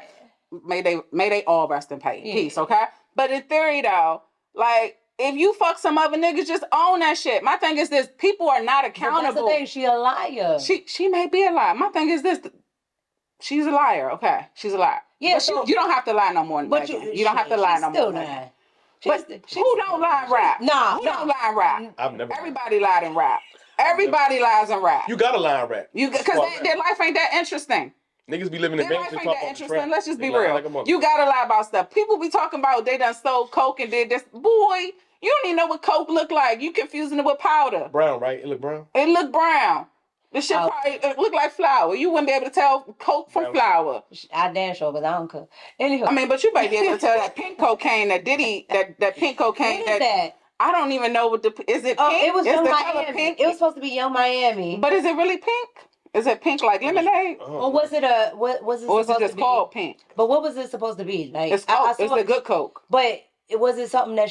May they all rest in peace, okay? But in theory though, like, if you fuck some other niggas, just own that shit. My thing is this: people are not accountable. But that's the thing. She a liar. She may be a liar. My thing is this: she's a liar. Okay, she's a liar. Yeah, but you don't have to lie no more. But you don't have to lie no more. But who don't lie in rap? Nah, who don't lie in rap? Everybody lied in rap. Everybody lies in rap. You gotta lie in rap. Because their life ain't that interesting. Niggas be living in their life ain't that interesting. Let's just be real. You gotta lie about stuff. People be talking about they done sold coke and did this. Boy, you don't even know what coke look like. You confusing it with powder. Brown, right? It look brown? It look brown. This shit probably look like flour. You wouldn't be able to tell coke from flour. I damn sure, but I don't cook. Anywho. I mean, but you might be able to tell that pink cocaine that Diddy, that pink cocaine. What is that? I don't even know what is it pink? It was Young Miami. Pink? It was supposed to be Young Miami. But is it really pink? Is it pink like lemonade? Or was it what was it or supposed was it just to be? called pink? But what was it supposed to be? Like it's coke. It's a good coke. But was it something that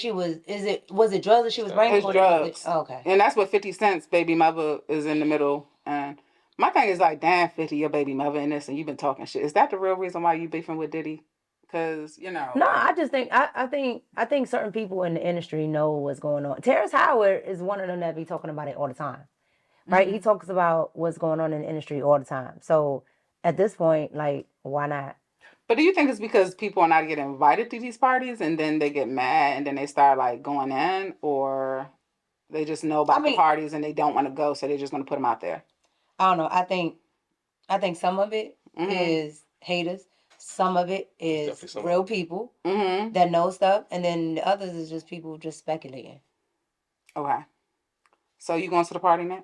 was it drugs that she was bringing? It's drugs. Okay. And that's what 50 Cent's baby mother is in the middle. And my thing is like, damn, 50, your baby mother in this, and you've been talking shit. Is that the real reason why you beefing with Diddy? Because, you know. No, I just think I think certain people in the industry know what's going on. Terrence Howard is one of them that be talking about it all the time. Right? Mm-hmm. He talks about what's going on in the industry all the time. So at this point, like, why not? But do you think it's because people are not getting invited to these parties and then they get mad and then they start like going in, or they just know about the parties and they don't want to go, so they're just going to put them out there? I don't know. I think some of it is haters. Some of it is real people that know stuff, and then the others is just people just speculating. Okay. So you going to the party now?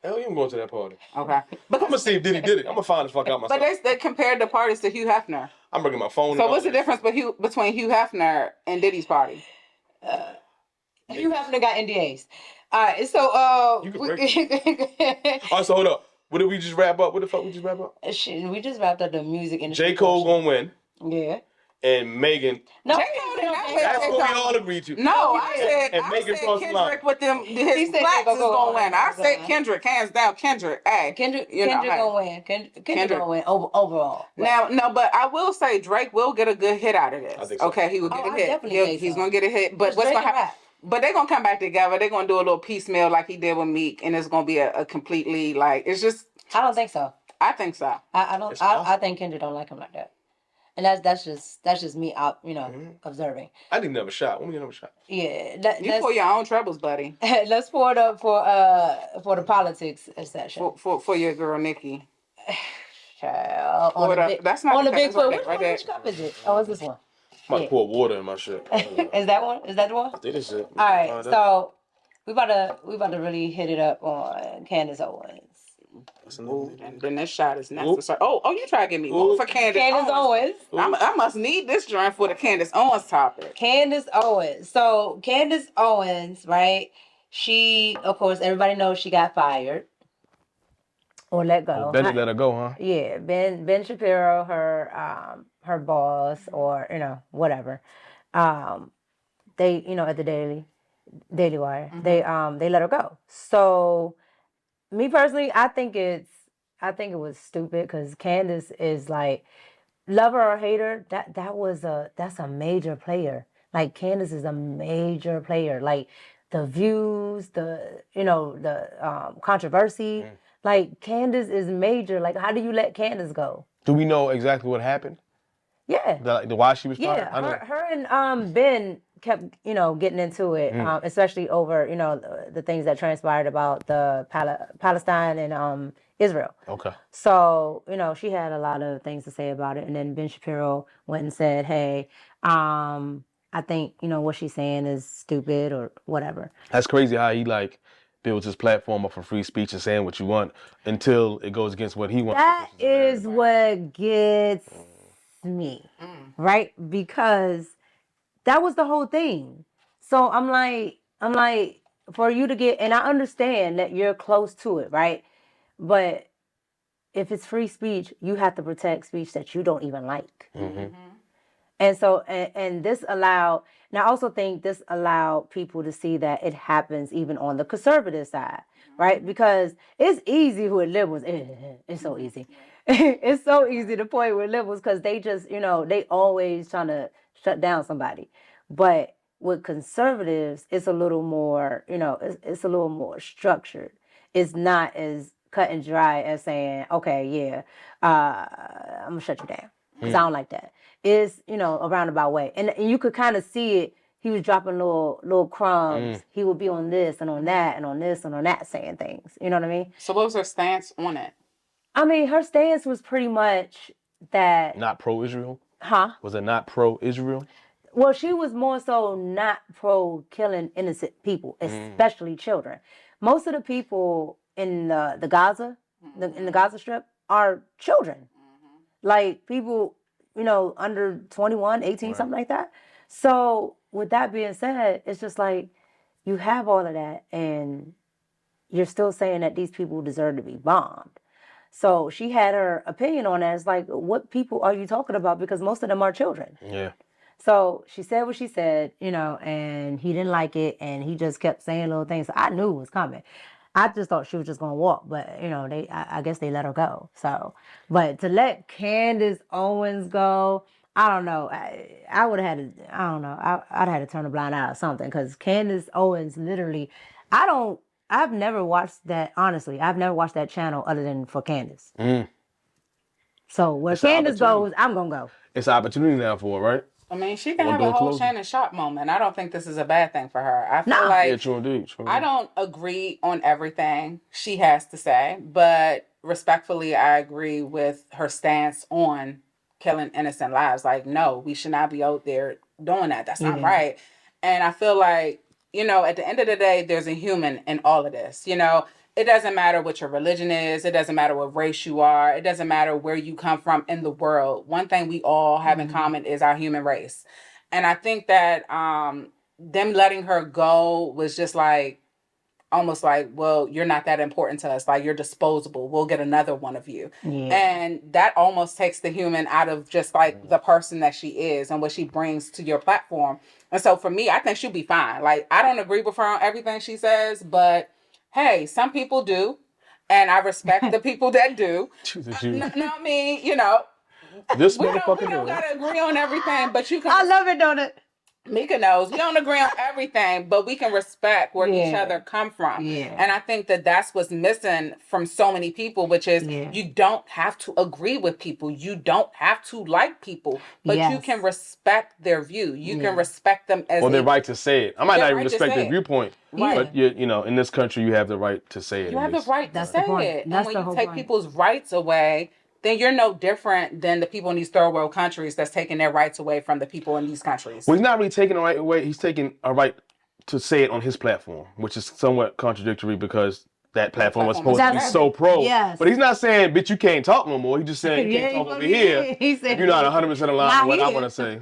Hell, you going to that party. Okay. I'm going to see if Diddy did it. I'm going to find the fuck out myself. But they compared the parties to Hugh Hefner. I'm bringing my phone. So what's the difference between Hugh Hefner and Diddy's party? Hugh Hefner got NDAs. All right, so... you can break it. All right, so hold up. What did we just wrap up? What the fuck we just wrap up? Shit, we just wrapped up the music industry. J. Cole gonna win. Yeah. And Megan. No, J. Cole didn't win. That's what we all agreed to. No, I said Kendrick with them. His blacks is gonna win. I said Kendrick, hands down. Kendrick. Hey, Kendrick gonna win. Kendrick gonna win overall. Now, no, but I will say Drake will get a good hit out of this. I think so. Okay, he will get a hit. He's gonna get a hit. But what's gonna happen? But they're gonna come back together. They're gonna do a little piecemeal like he did with Meek, and it's gonna be a completely like it's just. I don't think so. I think so. I don't. I think Kendrick don't like him like that. And that's just me out, observing. I didn't have a shot. Let me have a shot. Yeah, you pour your own troubles, buddy. Let's pour it up for the politics session. For your girl Nikki. That's not on the big foot. Which cup is it? Oh, it's this one. I'm about to pour water in my shit. Is that one? Is that the one? I think it's it. All right, so we about to really hit it up on Candace Owens. Ooh, and then this shot is necessary. Oh, you try to get me for Candace Owens. I must need this joint for the Candace Owens topic. Candace Owens. So Candace Owens, right? She, of course, everybody knows she got fired or let go. Ben let her go, huh? Yeah, Ben Shapiro, her boss, or whatever. They at the Daily Wire, they let her go. So me personally, I think it was stupid because Candace is like, love her or hate her, that's a major player. Like Candace is a major player. Like the views, the controversy. Like Candace is major. Like how do you let Candace go? Do we know exactly what happened? Yeah. The why she was fired? Yeah. Her and Ben kept getting into it, especially over the things that transpired about the Palestine and Israel. Okay. So she had a lot of things to say about it, and then Ben Shapiro went and said, "Hey, I think what she's saying is stupid or whatever." That's crazy how he builds his platform up for free speech and saying what you want until it goes against what he wants. That is what gets me, right? Because that was the whole thing. So I'm like, for you to get, and I understand that you're close to it, right? But if it's free speech, you have to protect speech that you don't even like. And so, and this allowed, and I also think this allowed people to see that it happens even on the conservative side, right? Because it's easy with liberals. It's so easy. It's so easy to point with liberals because they just, they always trying to shut down somebody. But with conservatives, it's a little more, it's a little more structured. It's not as cut and dry as saying, okay, yeah, I'm gonna shut you down because I don't like that. It's a roundabout way, and you could kind of see it. He was dropping little crumbs. He would be on this and on that and on this and on that saying things. You know what I mean? So what was her stance on it? I mean, her stance was pretty much that not pro-Israel. Huh? Was it not pro-Israel? Well, she was more so not pro killing innocent people, especially children. Most of the people in the Gaza, in the Gaza Strip, are children. Like people, under 21, 18, something like that. So with that being said, it's just like you have all of that and you're still saying that these people deserve to be bombed. So she had her opinion on that. It's like, what people are you talking about? Because most of them are children. Yeah. So she said what she said, and he didn't like it, and he just kept saying little things. So I knew it was coming. I just thought she was just gonna walk, but I guess they let her go. So, but to let Candace Owens go, I don't know. I would have had to. I don't know. I'd had to turn a blind eye or something because Candace Owens literally. I've never watched that. Honestly, I've never watched that channel other than for Candace. So where Candace goes, I'm gonna go. It's an opportunity now for her, right? I mean, she can have a whole Shannon Sharp moment. I don't think this is a bad thing for her. I feel like yeah, true indeed. I don't agree on everything she has to say, but respectfully, I agree with her stance on killing innocent lives. Like, no, we should not be out there doing that. That's not right. And I feel like, at the end of the day, there's a human in all of this. It doesn't matter what your religion is. It doesn't matter what race you are. It doesn't matter where you come from in the world. One thing we all have in common is our human race. And I think that them letting her go was just like, almost like, well, you're not that important to us. Like, you're disposable. We'll get another one of you. Yeah. And that almost takes the human out of just like the person that she is and what she brings to your platform. And so for me, I think she'll be fine. Like, I don't agree with her on everything she says, but hey, some people do, and I respect the people that do. No, I mean, this we don't gotta agree on everything, but you can. I love it, don't it? Micca knows we don't agree on everything, but we can respect where each other come from. Yeah. And I think that that's what's missing from so many people, which is you don't have to agree with people. You don't have to like people, but you can respect their view. You can respect them as their right to say it. I might not even respect their viewpoint, right. but in this country, you have the right to say it. You have the right to say it. And That's when the you whole take point. people's rights away, then you're no different than the people in these third world countries that's taking their rights away from the people in these countries. Well, he's not really taking the right away. He's taking a right to say it on his platform, which is somewhat contradictory because that platform was supposed to be so pro. Yes. But he's not saying, bitch, you can't talk no more. He's just saying, you can't talk over here. He said, if you're not 100% aligned with what I want to say.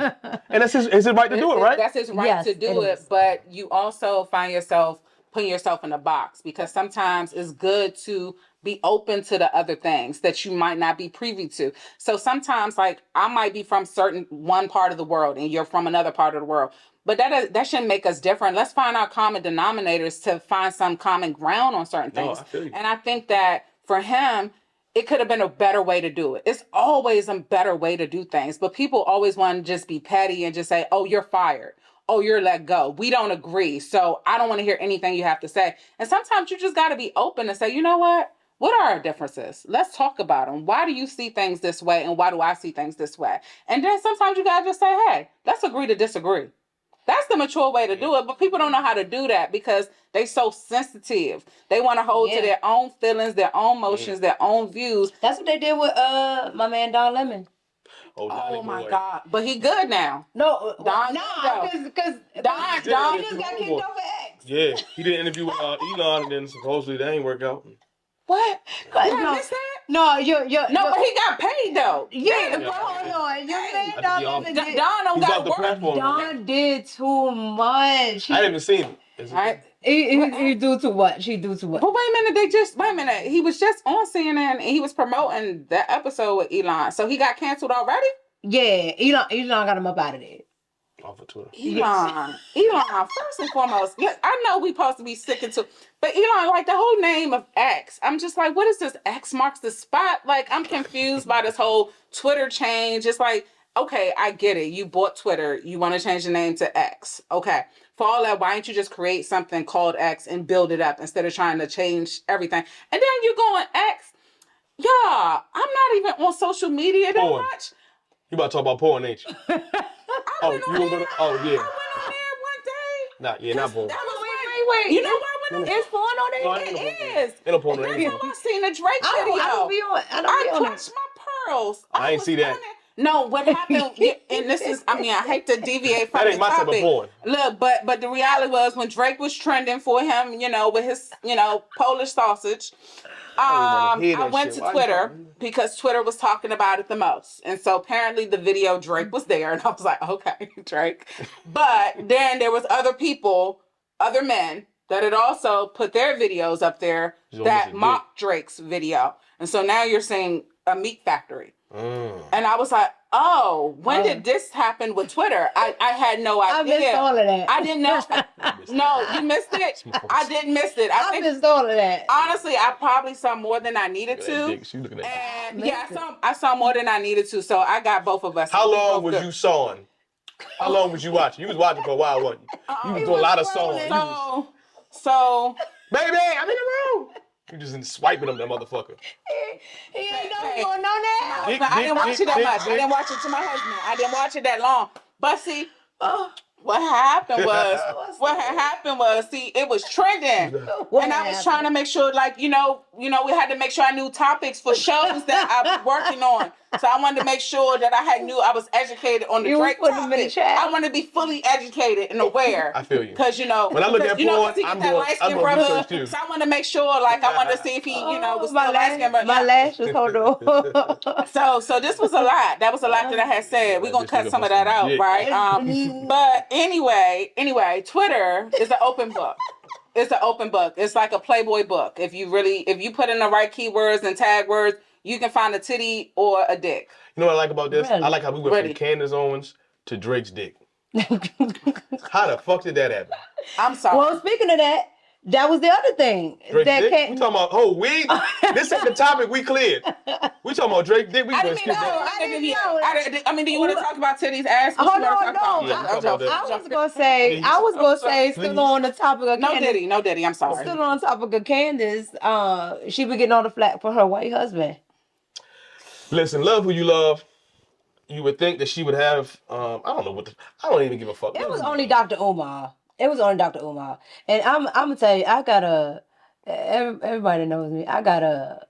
And that's his right to do it, right? That's his right to do it. But you also find yourself putting yourself in a box because sometimes it's good to be open to the other things that you might not be privy to. So sometimes, like, I might be from one part of the world and you're from another part of the world. But that shouldn't make us different. Let's find our common denominators to find some common ground on certain things. And I think that for him, it could have been a better way to do it. It's always a better way to do things. But people always want to just be petty and just say, oh, you're fired. Oh, you're let go. We don't agree. So I don't want to hear anything you have to say. And sometimes you just got to be open and say, you know what? What are our differences? Let's talk about them. Why do you see things this way? And why do I see things this way? And then sometimes you got to just say, hey, let's agree to disagree. That's the mature way to do it. But people don't know how to do that because they so sensitive. They want to hold to their own feelings, their own emotions, their own views. That's what they did with my man Don Lemon. Oh my God! But he good now. No, Don, because Don just got kicked over X. Yeah, he did an interview with Elon, and then supposedly that ain't work out. What? No, but he got paid though. Yeah, but hold on. You're saying Don don't got work. Don did too much. I didn't even see him. He do too much. He do too much. But wait a minute. He was just on CNN and he was promoting that episode with Elon. So he got canceled already? Yeah, Elon got him up out of there. Off of Twitter. Elon, first and foremost, I know we supposed to be sticking to, but Elon, like the whole name of X, I'm just like, what is this? X marks the spot? Like, I'm confused by this whole Twitter change. It's like, okay, I get it. You bought Twitter. You want to change the name to X. Okay. For all that, why don't you just create something called X and build it up instead of trying to change everything? And then you're going X. Yeah, I'm not even on social media that much. You about to talk about porn, ain't you? Yeah. I went on there one day. Not porn. Wait. You know why It's porn on there? It is. Ain't no porn on Every there. time I seen a Drake video, I clutched my pearls. I ain't see that. No, what happened, and this is, I hate to deviate from the topic. That ain't my type of porn. Look, but the reality was when Drake was trending for him, with his, Polish sausage, I went to Twitter because Twitter was talking about it the most. And so apparently the video Drake was there and I was like, okay, Drake. But then there was other men that had also put their videos up there that mocked Drake's video. And so now you're seeing a meat factory. And I was like, oh, when did this happen with Twitter? I had no idea. I missed all of that. I didn't know. No, you missed it? I didn't miss it. I missed all of that. Honestly, I probably saw more than I needed to. And I saw more than I needed to. So I got both of us. How long was you sawing? How long was you watching? You was watching for a while, wasn't you? You was doing a lot of sawing. So, baby, I'm in the room. You just swiping them, that motherfucker. He ain't going on now. I didn't watch it that much. I didn't watch it to my husband. I didn't watch it that long. But see, what happened was, see, it was trending. And I was trying to make sure, like, we had to make sure I knew topics for shows that I was working on. So I wanted to make sure that I was educated on the Drake topic. I want to be fully educated and aware. I feel you. Because, when I look at porn, I'm going research too. So I want to make sure, like, I wanted to see if he, was still light-skinned. My lashes, hold on. So this was a lot. That was a lot that I had said. We're going to cut some of that out, right? But anyway, Twitter is an open book. It's an open book. It's like a Playboy book. If you put in the right keywords and tag words, you can find a titty or a dick. You know what I like about this? Really? I like how we went from Candace Owens to Drake's dick. How the fuck did that happen? I'm sorry. Well, speaking of that, That was the other thing. Drake that dick? can't. We talking about, this ain't the topic we cleared. We talking about Drake dick. We I gonna didn't mean skip that. I didn't know. I mean, do you want to talk about titties, ass? Hold on, Yeah, I was gonna say, still on the topic of Candace. No Diddy. I'm sorry. Still on the topic of Candace. She been getting all the flack for her white husband. Listen, love who you love. You would think that she would have. I don't know I don't even give a fuck. It was only Dr. Umar. And I'm gonna tell you, I got a. Everybody that knows me. I got a.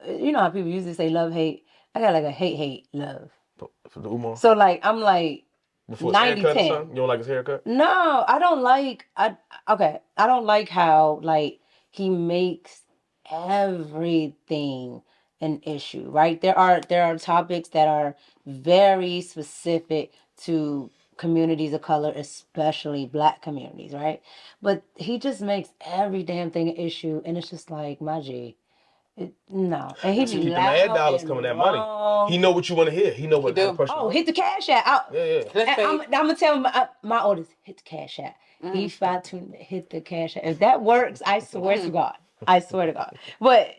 You know how people usually say love hate. I got like a hate love. For the Umar. So like I'm like. Before his haircut or something? You don't like his haircut? No, I don't like. I don't like how like he makes everything an issue. Right? There are topics that are very specific to communities of color, especially Black communities. Right? But he just makes every damn thing an issue, and it's just like my G. No, and he keep the ad dollars coming, that money. He know what you want to hear. He know what the person. Oh, hit the cash app. Yeah. I'm gonna tell my oldest, hit the cash app. He's about to hit the cash app. If that works, I swear to God. But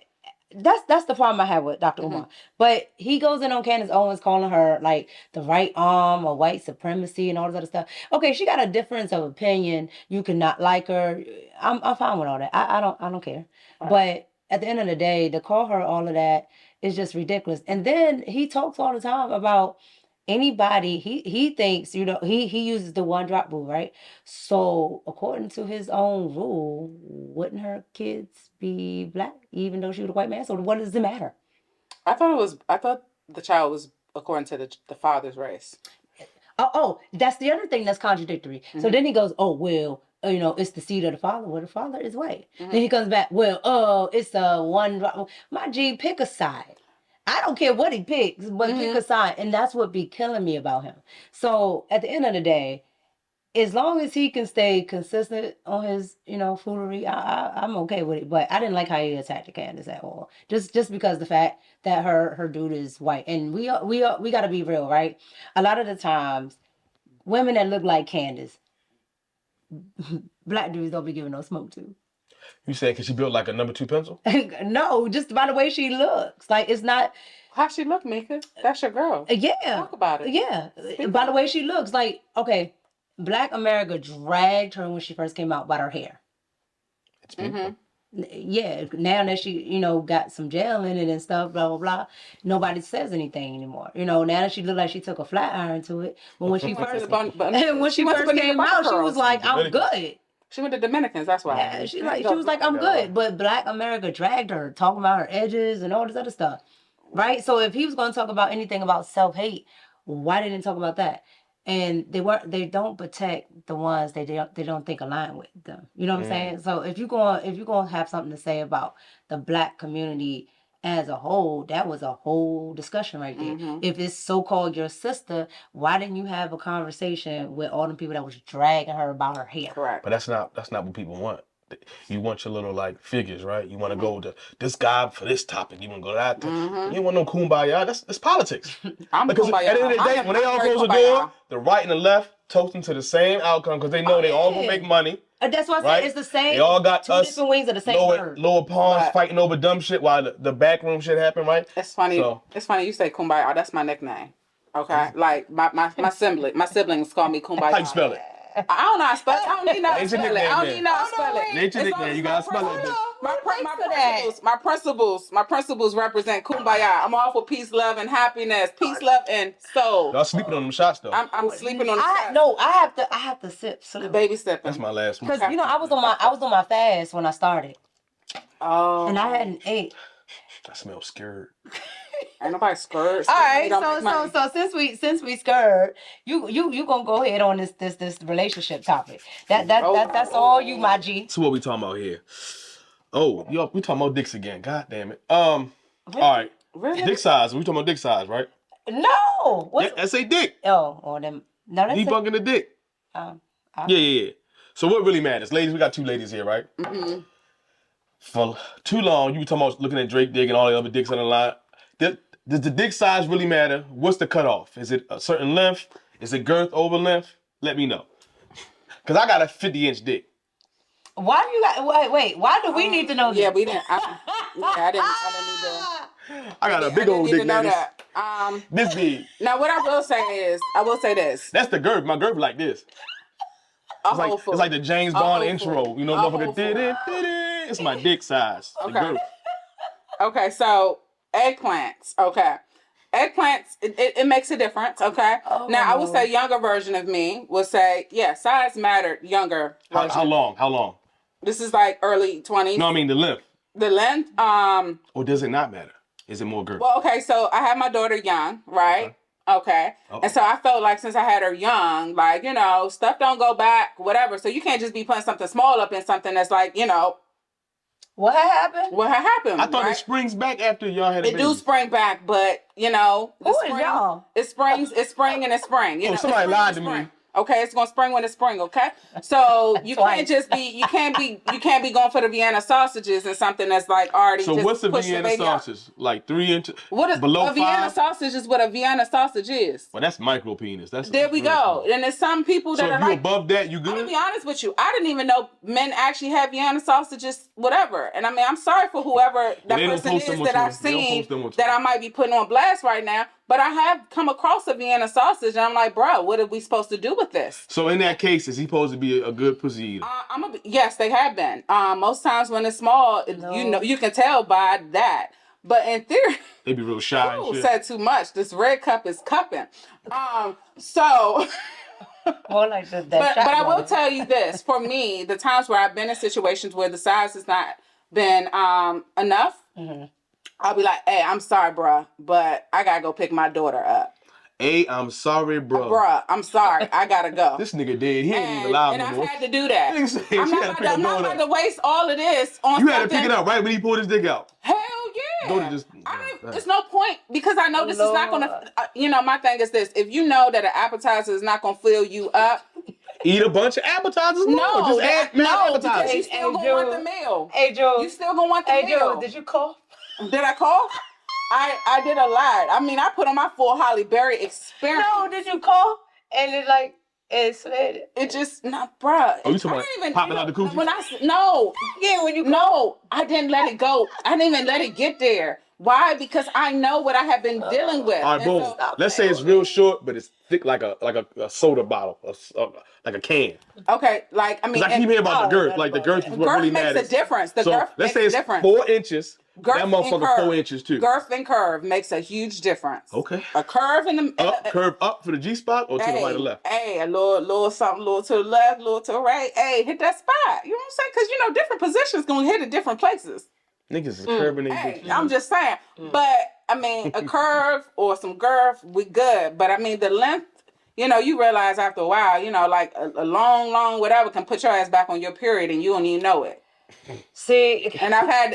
that's the problem I have with Dr. Umar. But he goes in on Candace Owens, calling her like the right arm of white supremacy and all this other stuff. Okay, she got a difference of opinion. You cannot like her. I'm fine with all that. I don't care. Right. But at the end of the day, to call her all of that is just ridiculous. And then he talks all the time about anybody. He thinks, he uses the one drop rule, right? So according to his own rule, wouldn't her kids be Black even though she was a white man? So what does it matter? I thought the child was according to the father's race. Oh, that's the other thing that's contradictory. So then he goes, oh well, it's the seed of the father. Well, the father is white. Then he comes back, well, it's a one drop. My G, pick a side. I don't care what he picks, but pick a side. And that's what be killing me about him. So at the end of the day, as long as he can stay consistent on his, foolery, I'm okay with it. But I didn't like how he attacked Candace at all. Just because the fact that her dude is white. And we got to be real, right? A lot of the times, women that look like Candace, Black dudes don't be giving no smoke to. You saying because she built like a number 2 pencil? No, just by the way she looks. Like, it's not... How she look, Micca? That's your girl. Yeah. Talk about it. Yeah. By the way she looks. Like, okay, Black America dragged her when she first came out by her hair. It's beautiful. Yeah, now that she, got some gel in it and stuff, blah, blah, blah, nobody says anything anymore. Now that she looked like she took a flat iron to it. But when she first, came out, she was like, I'm good. She went to Dominicans, that's why. Yeah, she was like, I'm good. But Black America dragged her, talking about her edges and all this other stuff. Right? So if he was going to talk about anything about self-hate, why didn't he talk about that? And they don't protect the ones they don't think align with them. You know what I'm saying? So if you're going to have something to say about the Black community as a whole, that was a whole discussion right there. If it's so-called your sister, why didn't you have a conversation with all the people that was dragging her about her hair? Correct. But that's not what people want. You want your little like figures, right? You want to go to this guy for this topic. You want to go to that. You don't want no kumbaya. That's politics. Because at the end of the day, when they all close the door, the right and the left toasting to the same outcome because they know they all gonna make money. That's why I said it's the same. They all got two different wings of the same bird. Lower pawns fighting over dumb shit while the backroom shit happen, right? It's funny. So, it's funny you say kumbaya. That's my nickname. Okay, like my siblings call me kumbaya. How you spell it? I don't know how to spell it. I don't need no spell it. I don't need no spell it. Nature nickname. You gotta spell it. My principles represent kumbaya. I'm all for peace, love, and happiness. Peace, love, and soul. Y'all sleeping on them shots though. I'm sleeping on the shots. No, I have to sip. Baby sipping. That's my last one. Because I was on my fast when I started. Oh. And I hadn't ate. I smell scared. Ain't nobody scared. All right, so since we scared, you gonna go ahead on this relationship topic. That's all you, my G. So what we talking about here? Oh, we talking about dicks again. God damn it. All right. Really? Dick size. We talking about dick size, right? No. That's a dick. Oh, them. No, that's debunking the dick. Yeah. So what really matters, ladies? We got 2 ladies here, right? For too long, you were talking about looking at Drake dick and all the other dicks on the line. Does the dick size really matter? What's the cutoff? Is it a certain length? Is it girth over length? Let me know. Because I got a 50-inch dick. Why do you got? Wait. Why do we need to know this? Yeah, we didn't. I didn't need to. I got a big old dick, niggas. This big. Now, what I will say this. That's the girth. My girth like this. It's like the James Bond intro. You know, motherfucker did it. It's my dick size. Okay. Okay, so eggplants. Okay. Eggplants, it makes a difference, okay? Oh. Now, I would say younger version of me would say, yeah, size mattered, younger version. How long? This is like early 20s. No, I mean the length. The length? Or does it not matter? Is it more girth? Well, okay, so I had my daughter young, right? Okay. And so I felt like since I had her young, like, you know, stuff don't go back, whatever. So you can't just be putting something small up in something that's like, you know. What happened? I thought it springs back after y'all had a baby. It do spring back, but, you know. Who is y'all? It's spring and it's spring. You know, somebody lied to me. Okay, it's gonna spring when it's spring. Okay, so you can't just be you can't be going for the Vienna sausages and something that's like already. So just what's a Vienna sausage? Like 3 inches? What is below a Vienna sausage? Is what a Vienna sausage is. Well, that's micro penis. There we go. And there's some people that are if you like above that, you good? I'm gonna be honest with you. I didn't even know men actually have Vienna sausages, whatever. And I mean, I'm sorry for whoever that person is that I've seen that I might be putting on blast right now. But I have come across a Vienna sausage, and I'm like, bro, what are we supposed to do with this? So in that case, is he supposed to be a good pussy eater? Yes, they have been. Most times when it's small, you can tell by that. But in theory, they be real shy. Ooh, said too much. This red cup is cupping. So. More like that. But I will tell you this: for me, the times where I've been in situations where the size has not been enough. Mm-hmm. I'll be like, hey, I'm sorry, bruh, but I gotta go pick my daughter up. Hey, I'm sorry, bruh. Bruh, I'm sorry, I gotta go. This nigga dead. He ain't even alive no more. And I've had to do that. I'm not about to waste all of this on something. You had to pick it up right when he pulled his dick out. Hell yeah. There's no point because I know this is not gonna, my thing is this. If you know that an appetizer is not gonna fill you up, eat a bunch of appetizers. No, just add appetizers. You still gonna want the meal. Hey, Joe. You still gonna want the meal. Hey, Joe, did you cough? Did I cough? I did a lot. I mean, I put on my full Holly Berry experience. No, did you cough? And it slid. It just, bruh. Oh, you talking about popping out the coochie? No, I didn't let it go. I didn't even let it get there. Why? Because I know what I have been dealing with. All right, boom. So, let's say it's real short, but it's thick like a soda bottle, like a can. Okay, like, I mean. Because I keep hearing about the girth. Like, the girth is what really matters. Girth makes a difference. Let's say it's 4 inches. Girth that motherfucker 4 inches too. Girth and curve makes a huge difference. Okay. A curve in the curve up for the G spot or to the right or left? Hey, a little something, little to the left, little to the right. Hey, hit that spot. You know what I'm saying? Because different positions gonna hit at different places. Niggas is curving their bitches. I'm just saying. But I mean, a curve or some girth, we good. But I mean, the length. You realize after a while, like a long whatever can put your ass back on your period and you don't even know it. See, and I've had,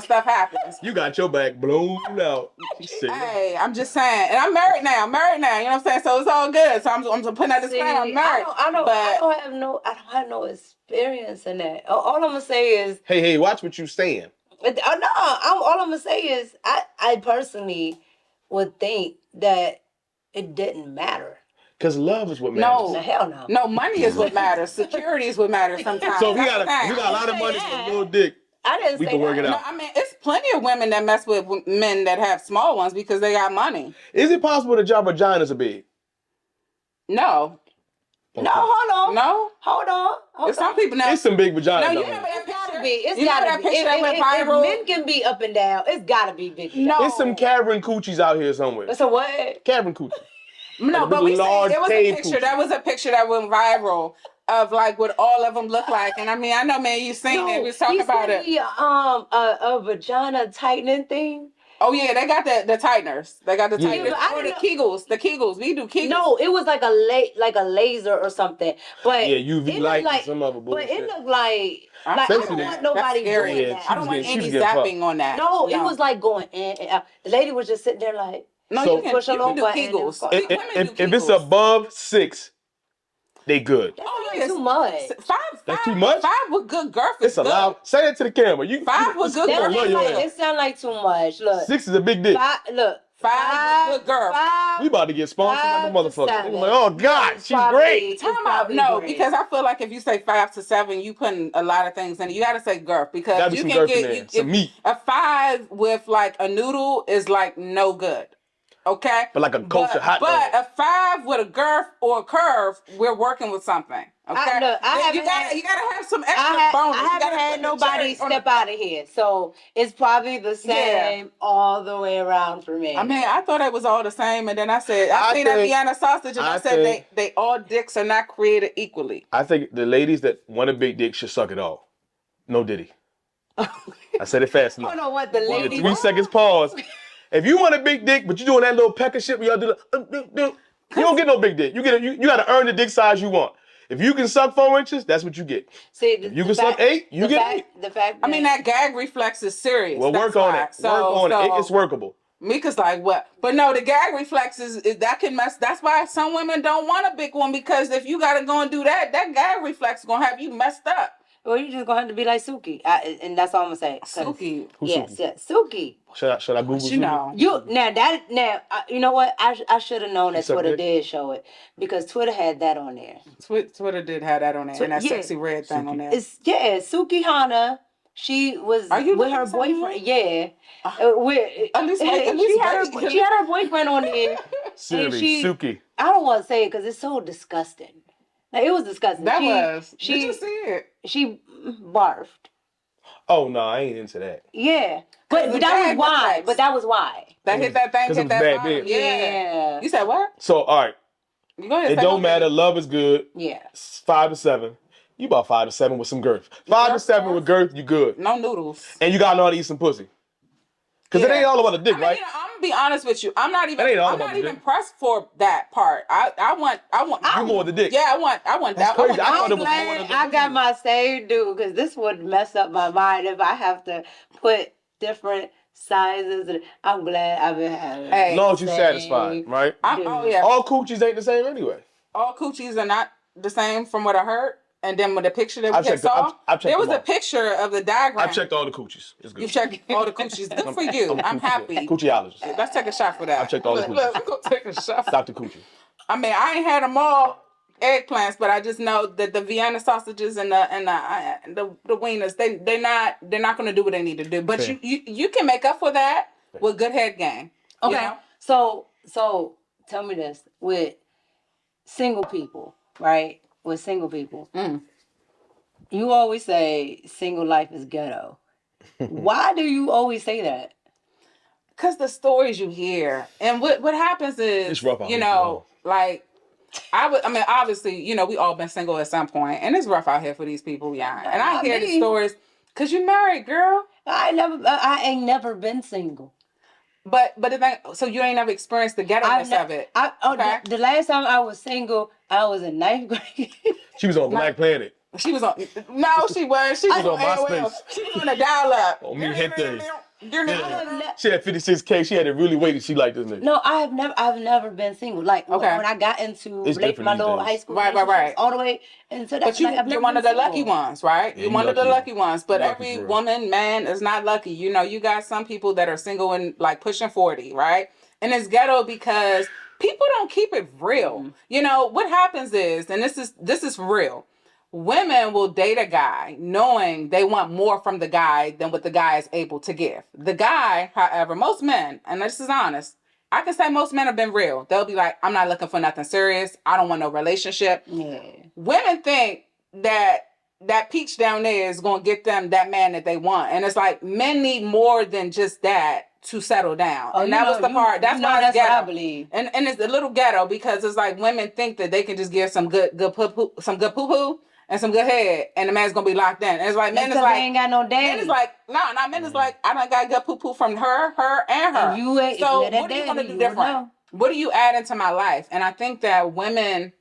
stuff happens. You got your back blown out. Hey, I'm just saying, and I'm married now. You know what I'm saying? So it's all good. So I'm putting out this claim. I'm married. I don't have no experience in that. All I'm gonna say is, hey, watch what you saying. All I'm gonna say is, I personally would think that it didn't matter. Because love is what matters. No, hell no. No, money is what matters. Security is what matters sometimes. So if we got a lot of money for a little dick, we can work it out. No, I mean, it's plenty of women that mess with men that have small ones because they got money. Is it possible that y'all vaginas are big? No. Okay. No, hold on. No? Hold on. Some people now. It's some big vaginas. No, you know that gotta be. It's gotta be. Picture that went viral. Men can be up and down. It's gotta be big. No. There's some cavern coochies out here somewhere. So what? Cavern coochies. No, but we say there was a picture. There was a picture that went viral of like what all of them look like, and I mean, I know, man, you seen it. We was talking about it. A vagina tightening thing. Oh yeah, they got the tighteners. They got the tighteners. Or the Kegels. The Kegels. We do Kegels. No, it was like a laser or something. But yeah, UV light and some other bullshit. But it looked like I don't want nobody doing that. I don't want any zapping on that. No, it was like going in. The lady was just sitting there like. No, so, you can do Kegels. If it's above 6, they good. That's too much. That's too much? 5 with good girth. It's allowed. Say it to the camera. 5 with good girth. It sounds like too much. Look. 6 is a big dick. 5 with good girth. We about to get sponsored like a motherfucker. seven. Nigga like, oh God, she's great. Time out. No, because I feel like if you say 5 to 7, you putting a lot of things in it. You got to say girth because Gotta be you some can girth in get there, some meat. A 5 with like a noodle is like no good. Okay, But like a culture hot dog. But a 5 with a girth or a curve, we're working with something. Okay, you gotta have some extra bonus. I haven't had nobody step out of here, so it's probably the same all the way around for me. I mean, I thought it was all the same, and then I said I seen that Vienna sausage, and I said they all dicks are not created equally. I think the ladies that want a big dick should suck it all. No Diddy. I said it fast enough. Hold on, what the ladies? 3 seconds pause. If you want a big dick, but you doing that little pecker shit where y'all do you don't get no big dick. You got to earn the dick size you want. If you can suck 4 inches, that's what you get. See, if you can suck 8, you get 8. The fact I mean, that gag reflex is serious. Well, work on it. It's workable. Micca's like, what? But no, the gag reflex is that can mess. That's why some women don't want a big one, because if you got to go and do that gag reflex is going to have you messed up. Well, you're just going to have to be like Suki. And that's all I'm going to say. Suki. Yes, Suki. Should I Google you know. You know what? I should have known that Twitter did show it, because Twitter had that on there. Twitter did have that on there, and that sexy red thing on there. Suki Hana. She was with her boyfriend. Yeah, at least she had her boyfriend on there. Seriously, Suki. I don't want to say it because it's so disgusting. Like, it was disgusting. Did you see it? She barfed. Oh no, I ain't into that. Yeah, but that was why. But that was why. That hit that thing. Hit that bottom. Yeah. You said what? So all right. You go ahead. It don't matter. Love is good. Yeah. 5 to 7. You about 5 to 7 with some girth. 5 to 7 with girth, you good. No noodles. And you gotta know how to eat some pussy. Cause it ain't all about the dick, right? You know, I'm gonna be honest with you. I'm not even pressed for that part. I want. You more the dick. Yeah, I want that. Crazy. I'm glad I got my same dude, because this would mess up my mind if I have to put different sizes. I'm glad I've been having. As long as you satisfied, right? All coochies ain't the same anyway. All coochies are not the same, from what I heard. And then with the picture that we saw, there was a picture of the diagram. I checked all the coochies. It's good. You checked all the coochies. Good for you. I'm happy. Coochieologist. Let's take a shot for that. I checked all the coochies. Let's go take a shot. Dr. Coochie. I mean, I ain't had them all eggplants, but I just know that the Vienna sausages and the wieners, they're not going to do what they need to do. But you can make up for that with good head game. Okay. You know? So tell me this, with single people, right? With single people, you always say single life is ghetto. Why do you always say that? Because the stories you hear, and what happens is, it's rough out you know, like I mean, obviously, you know, we all been single at some point, and it's rough out here for these people, yeah. And I hear the stories. Cause you married, girl. I ain't never been single. But the thing, so you ain't never experienced the ghetto-ness of it. The last time I was single, I was in 9th grade. She was on Black Planet. She was on. No, she was. She was on MySpace. She was on the dial-up. On me hit days. She had 56K. She had to really wait till she liked this nigga. No, I've never been single. Like when I got into my little high school, right, all the way into that. But you're one of the lucky ones, right? Yeah, you're one of the lucky ones. But lucky every girl. woman, man, is not lucky. You know, you got some people that are single and like pushing 40, right? And it's ghetto because people don't keep it real. Mm. You know what happens is, and this is real. Women will date a guy knowing they want more from the guy than what the guy is able to give. The guy, however, most men, and this is honest, I can say most men have been real. They'll be like, I'm not looking for nothing serious. I don't want no relationship. Yeah. Women think that peach down there is going to get them that man that they want. And it's like, men need more than just that to settle down. And that was the part. That's why it's ghetto. What I believe. And it's a little ghetto because it's like women think that they can just give some good poo-poo and some good head, and the man's gonna be locked in. And it's like, men is like, ain't got no daddy. Men is like, men is like, I done got good poo-poo from her, and her. And you ain't, so what do you want to do different? What do you add into my life? And I think that women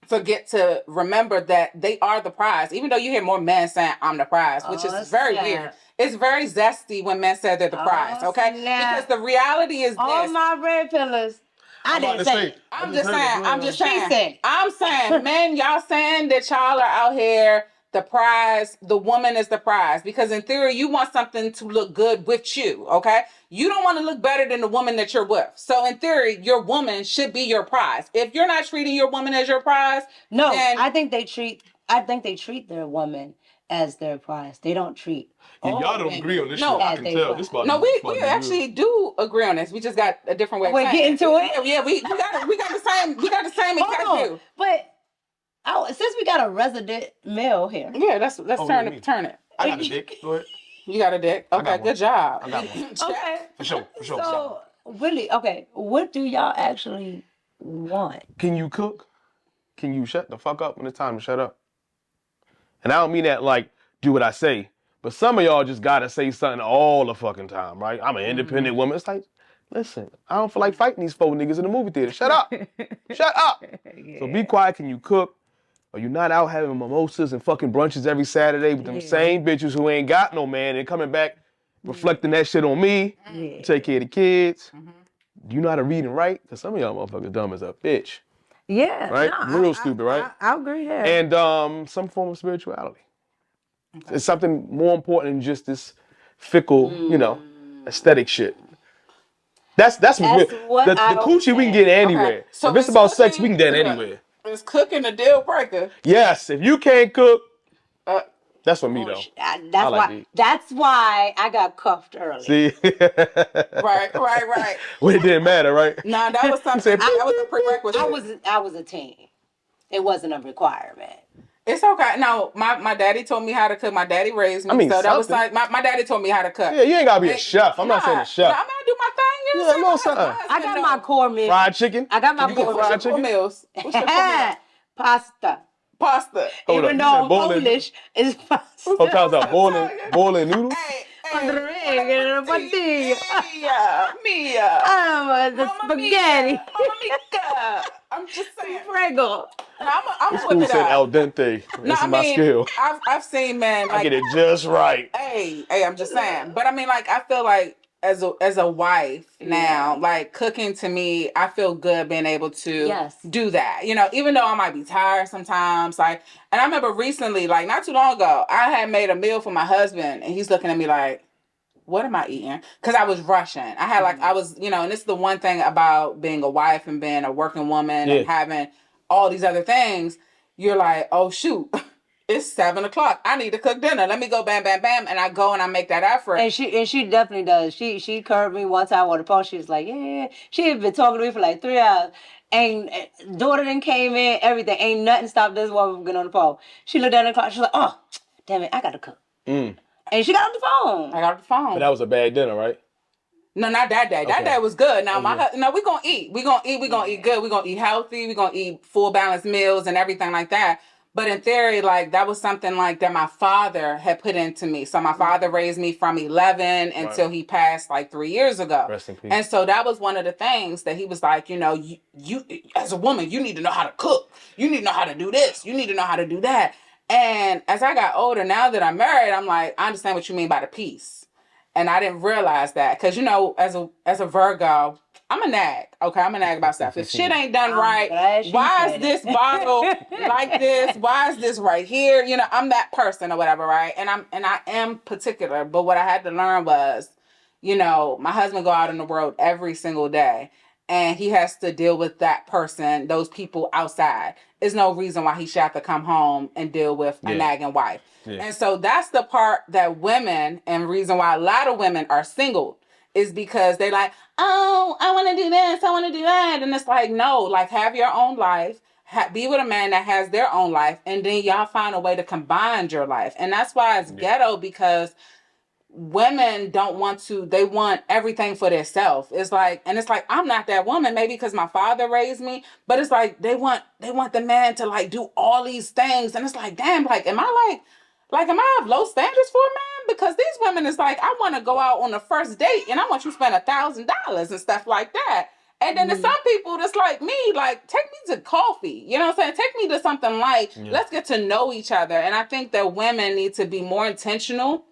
forget to remember that they are the prize. Even though you hear more men saying, I'm the prize, which is very weird. It's very zesty when men say they're the prize, okay? Because the reality is all my red pillars. I didn't say it. I'm just saying. I'm saying, men, y'all saying that y'all are out here the prize, the woman is the prize. Because in theory, you want something to look good with you, okay? You don't want to look better than the woman that you're with. So in theory, your woman should be your prize. If you're not treating your woman as your prize, then I think they treat their woman as their prize. They don't treat. Y'all don't agree on this shit. I can tell. This about we actually do agree on this. We just got a different way of saying it. We're getting to it. Yeah, we got the same exact view. But since we got a resident male here. Yeah, let's turn it. I got a dick. Go ahead. You got a dick? Okay, good job. I got one. Okay. For sure. So, Willie, okay, what do y'all actually want? Can you cook? Can you shut the fuck up when it's time to shut up? And I don't mean that like, do what I say. But some of y'all just gotta say something all the fucking time, right? I'm an independent woman. It's like, listen, I don't feel like fighting these 4 niggas in the movie theater. Shut up. Shut up. Yeah. So be quiet. Can you cook? Or you not out having mimosas and fucking brunches every Saturday with them same bitches who ain't got no man and coming back reflecting that shit on me. Yeah. Take care of the kids. Do you know how to read and write? Because some of y'all motherfuckers dumb as a bitch. Yeah. Right? Real stupid, right? I agree there. And some form of spirituality. Okay. It's something more important than just this fickle, aesthetic shit. That's what's real. The coochie we can get anywhere. Okay. So if it's about sex, we can get it anywhere. Is cooking a deal breaker? Yes. If you can't cook, that's for me though. That's why I got cuffed early. See? Right. Well, it didn't matter, right? No, that was something. That was a prerequisite. I was a teen. It wasn't a requirement. It's okay. No, my daddy told me how to cook. My daddy raised me. So that was like, my daddy told me how to cook. Yeah, you ain't gotta be a chef. I'm not saying a chef. No, I'm gonna do my thing. I got my core meals. Fried chicken? I got my core meals. What's your core meals? Pasta. Even though I'm Polish, it's pasta. Oh, talking about boiling noodles? Mia. The spaghetti. Micca. I'm just saying. Prego. I'm whip it out. Al dente. This is my skill. I've seen men. Like, I get it just right. Hey, I'm just saying. But I mean, like, I feel like as a wife now, like cooking to me, I feel good being able to do that. Even though I might be tired sometimes. Like, and I remember recently, like not too long ago, I had made a meal for my husband, and he's looking at me like, what am I eating? Because I was rushing. I had and this is the one thing about being a wife and being a working woman and having all these other things. You're like, oh shoot, it's 7:00. I need to cook dinner. Let me go bam, bam, bam. And I go and I make that effort. And she definitely does. She curved me one time on the phone. She was like, yeah. She had been talking to me for like 3 hours. And daughter then came in, everything. Ain't nothing stopped this woman from getting on the phone. She looked down at the clock. She's like, oh, damn it, I got to cook. And she got off the phone. I got off the phone. But that was a bad dinner, right? No, not that day. That day was good. Now, we're going to eat. We're going to eat. We're going to eat good. We're going to eat healthy. We're going to eat full balanced meals and everything like that. But in theory, like, that was something like that my father had put into me. So my father raised me from 11 until he passed like 3 years ago. Rest in peace. And so that was one of the things that he was like, you as a woman, you need to know how to cook. You need to know how to do this. You need to know how to do that. And as I got older, now that I'm married, I'm like, I understand what you mean by the peace. And I didn't realize that. Because, as a Virgo, I'm a nag. Okay, I'm a nag about stuff. If shit ain't done right, why is this bottle like this? Why is this right here? I'm that person or whatever, right? And I am particular. But what I had to learn was, my husband go out in the world every single day. And he has to deal with that person, those people outside. There's no reason why he should have to come home and deal with a nagging wife. Yeah. And so that's the part that women, and reason why a lot of women are single, is because they like, oh, I want to do this, I want to do that. And it's like, no, like have your own life. Be with a man that has their own life. And then y'all find a way to combine your life. And that's why it's ghetto, because women don't want to, they want everything for themselves. It's like, I'm not that woman, maybe because my father raised me, but it's like, they want the man to like do all these things. And it's like, damn, like, am I have low standards for a man? Because these women is like, I want to go out on the first date and I want you to spend $1,000 and stuff like that. And then there's some people that's like me, like, take me to coffee. You know what I'm saying? Take me to something light. Let's get to know each other. And I think that women need to be more intentional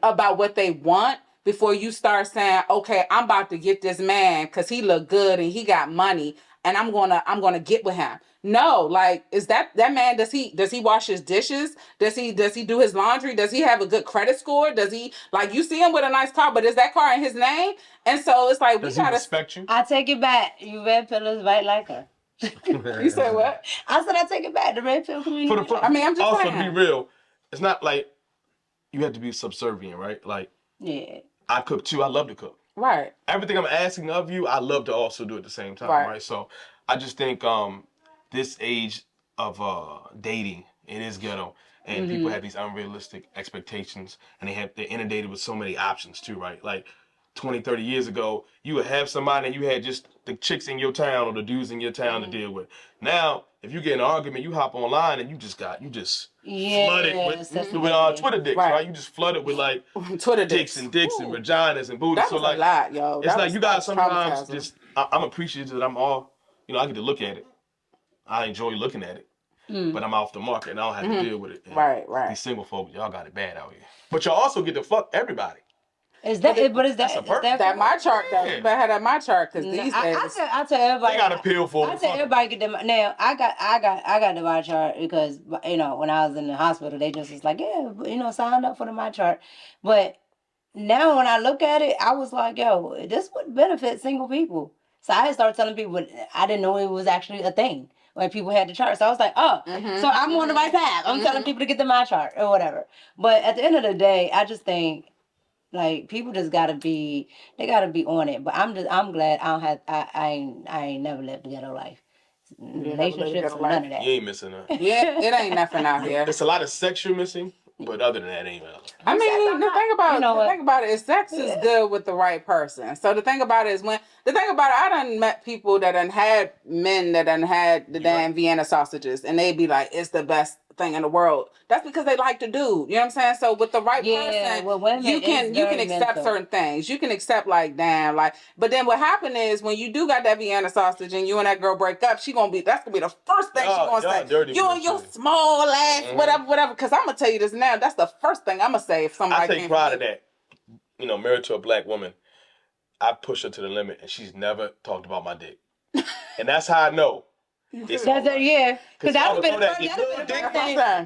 about what they want before you start saying, okay, I'm about to get this man because he look good and he got money. and I'm gonna get with him. No, like, is that man, does he wash his dishes? Does he do his laundry? Does he have a good credit score? Does he, like, you see him with a nice car, but is that car in his name? And so it's like, does he respect you? I take it back. You red pillars right like her. You said what? I said I take it back. The red pill community. I mean, I'm just also, saying. to be real, it's not like you have to be subservient, right? Like, yeah, I cook too. I love to cook. Right. Everything I'm asking of you, I love to also do at the same time, right? So I just think this age of dating, it is ghetto, and people have these unrealistic expectations, and they're inundated with so many options too, right? Like 20, 30 years ago, you would have somebody and you had just the chicks in your town or the dudes in your town to deal with. Now, if you get in an argument, you hop online and you just flooded with Twitter dicks, right? You just flooded with like Twitter dicks and vaginas and booties. That was a lot, yo. It's like you guys sometimes just, I'm appreciative that I'm all, I get to look at it. I enjoy looking at it. But I'm off the market and I don't have to deal with it. And right. These single folks, y'all got it bad out here. But y'all also get to fuck everybody. Is that my chart though? You better have that my chart, because these days I tell everybody. They got a pill for it. I tell everybody get them. Now I got the my chart because when I was in the hospital, they just was like, yeah, sign up for the my chart. But now when I look at it, I was like, yo, this would benefit single people. So I started telling people I didn't know it was actually a thing when people had the chart. So I was like, so I'm on the right path. I'm telling people to get the my chart or whatever. But at the end of the day, I just think, like, people just gotta be on it. But I'm glad I ain't never lived a ghetto life. Relationships or none of that. You ain't missing nothing. Yeah, it ain't nothing out here. There's a lot of sex you're missing, but other than that, ain't nothing. I mean, the thing about it is sex is good with the right person. So the thing about it is I done met people that done had men that done had the damn Vienna sausages, and they be like, it's the best thing in the world. That's because they like to do. You know what I'm saying? So with the right person, you can accept certain things. You can accept, like, damn, like. But then what happened is when you do got that Vienna sausage and you and that girl break up, that's gonna be the first thing she gonna say. You and your small ass, whatever. Because I'm gonna tell you this now. That's the first thing I'm gonna say if somebody. I take pride in that. Married to a black woman, I push her to the limit, and she's never talked about my dick, and that's how I know. Because that would have been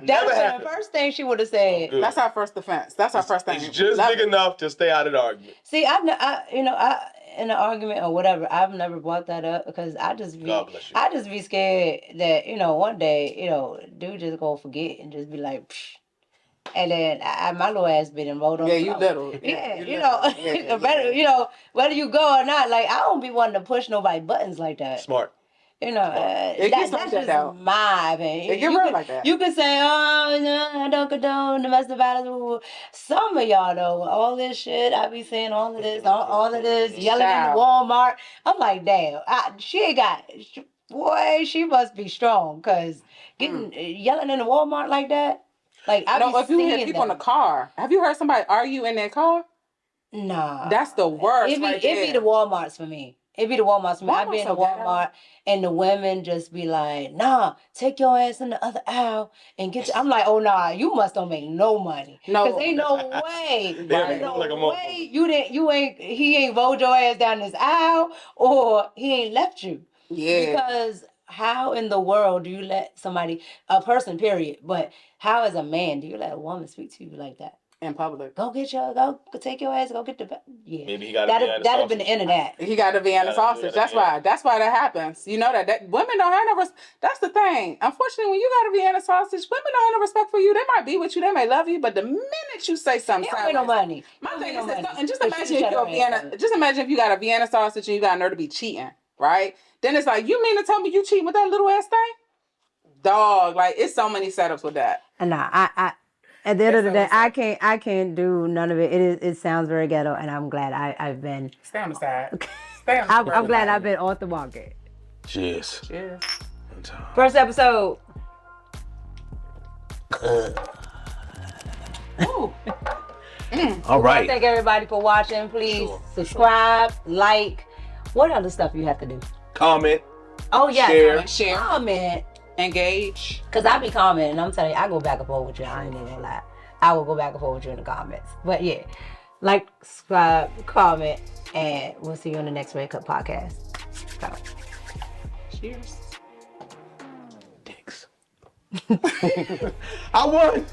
the first thing she would have said. That's our first defense. That's our first thing. It's just big enough to stay out of the argument. See, I in an argument or whatever, I've never brought that up because I just be scared that one day dude just gonna forget and just be like, psh. And then my little ass been enrolled on. Yeah, you little. Whether you go or not, like, I don't be wanting to push nobody's buttons like that. Smart. That's just my opinion. It get real like that. You can say, oh, no, I don't condone domestic violence. Some of y'all, though, all this shit, I be saying all of this, yelling in the Walmart. I'm like, damn, she must be strong, because yelling in the Walmart like that, like, if you hear people in the car, have you heard somebody argue in their car? Nah. That's the worst. It be the Walmarts for me. I be in the Walmart and the women just be like, nah, take your ass in the other aisle and get I'm like, oh, nah, you must don't make no money. No. Because ain't no way. He ain't rolled your ass down this aisle or he ain't left you. Yeah. Because how in the world do you let a person, period, but how as a man do you let a woman speak to you like that? In public. Go take your ass, go get the Maybe he got that'd have been the end of that. He got a Vienna sausage. That's why that happens. You know that women don't have no that's the thing. Unfortunately, when you got a Vienna sausage, women don't have no respect for you. They might be with you, they may love you, but the minute you say something, they don't make no money. My thing is, and just imagine if you got a Vienna sausage and you got a nerve to be cheating, right? Then it's like, you mean to tell me you cheating with that little ass thing? Dog, like, it's so many setups with that. Nah, I at the end of the day, I can't do none of it. It sounds very ghetto, and I'm glad I've been. Stay on the side. I'm glad I've been off the market. Cheers. First episode. All right. Thank everybody for watching. Please subscribe, like. What other stuff you have to do? Comment. Oh yeah, share. Comment. Engage. Because I be commenting, I'm telling you, I go back and forth with you. I ain't even gonna lie. I will go back and forth with you in the comments. But yeah, like, subscribe, comment, and we'll see you on the next Red Cup podcast. Bye. Cheers. Dicks. I won.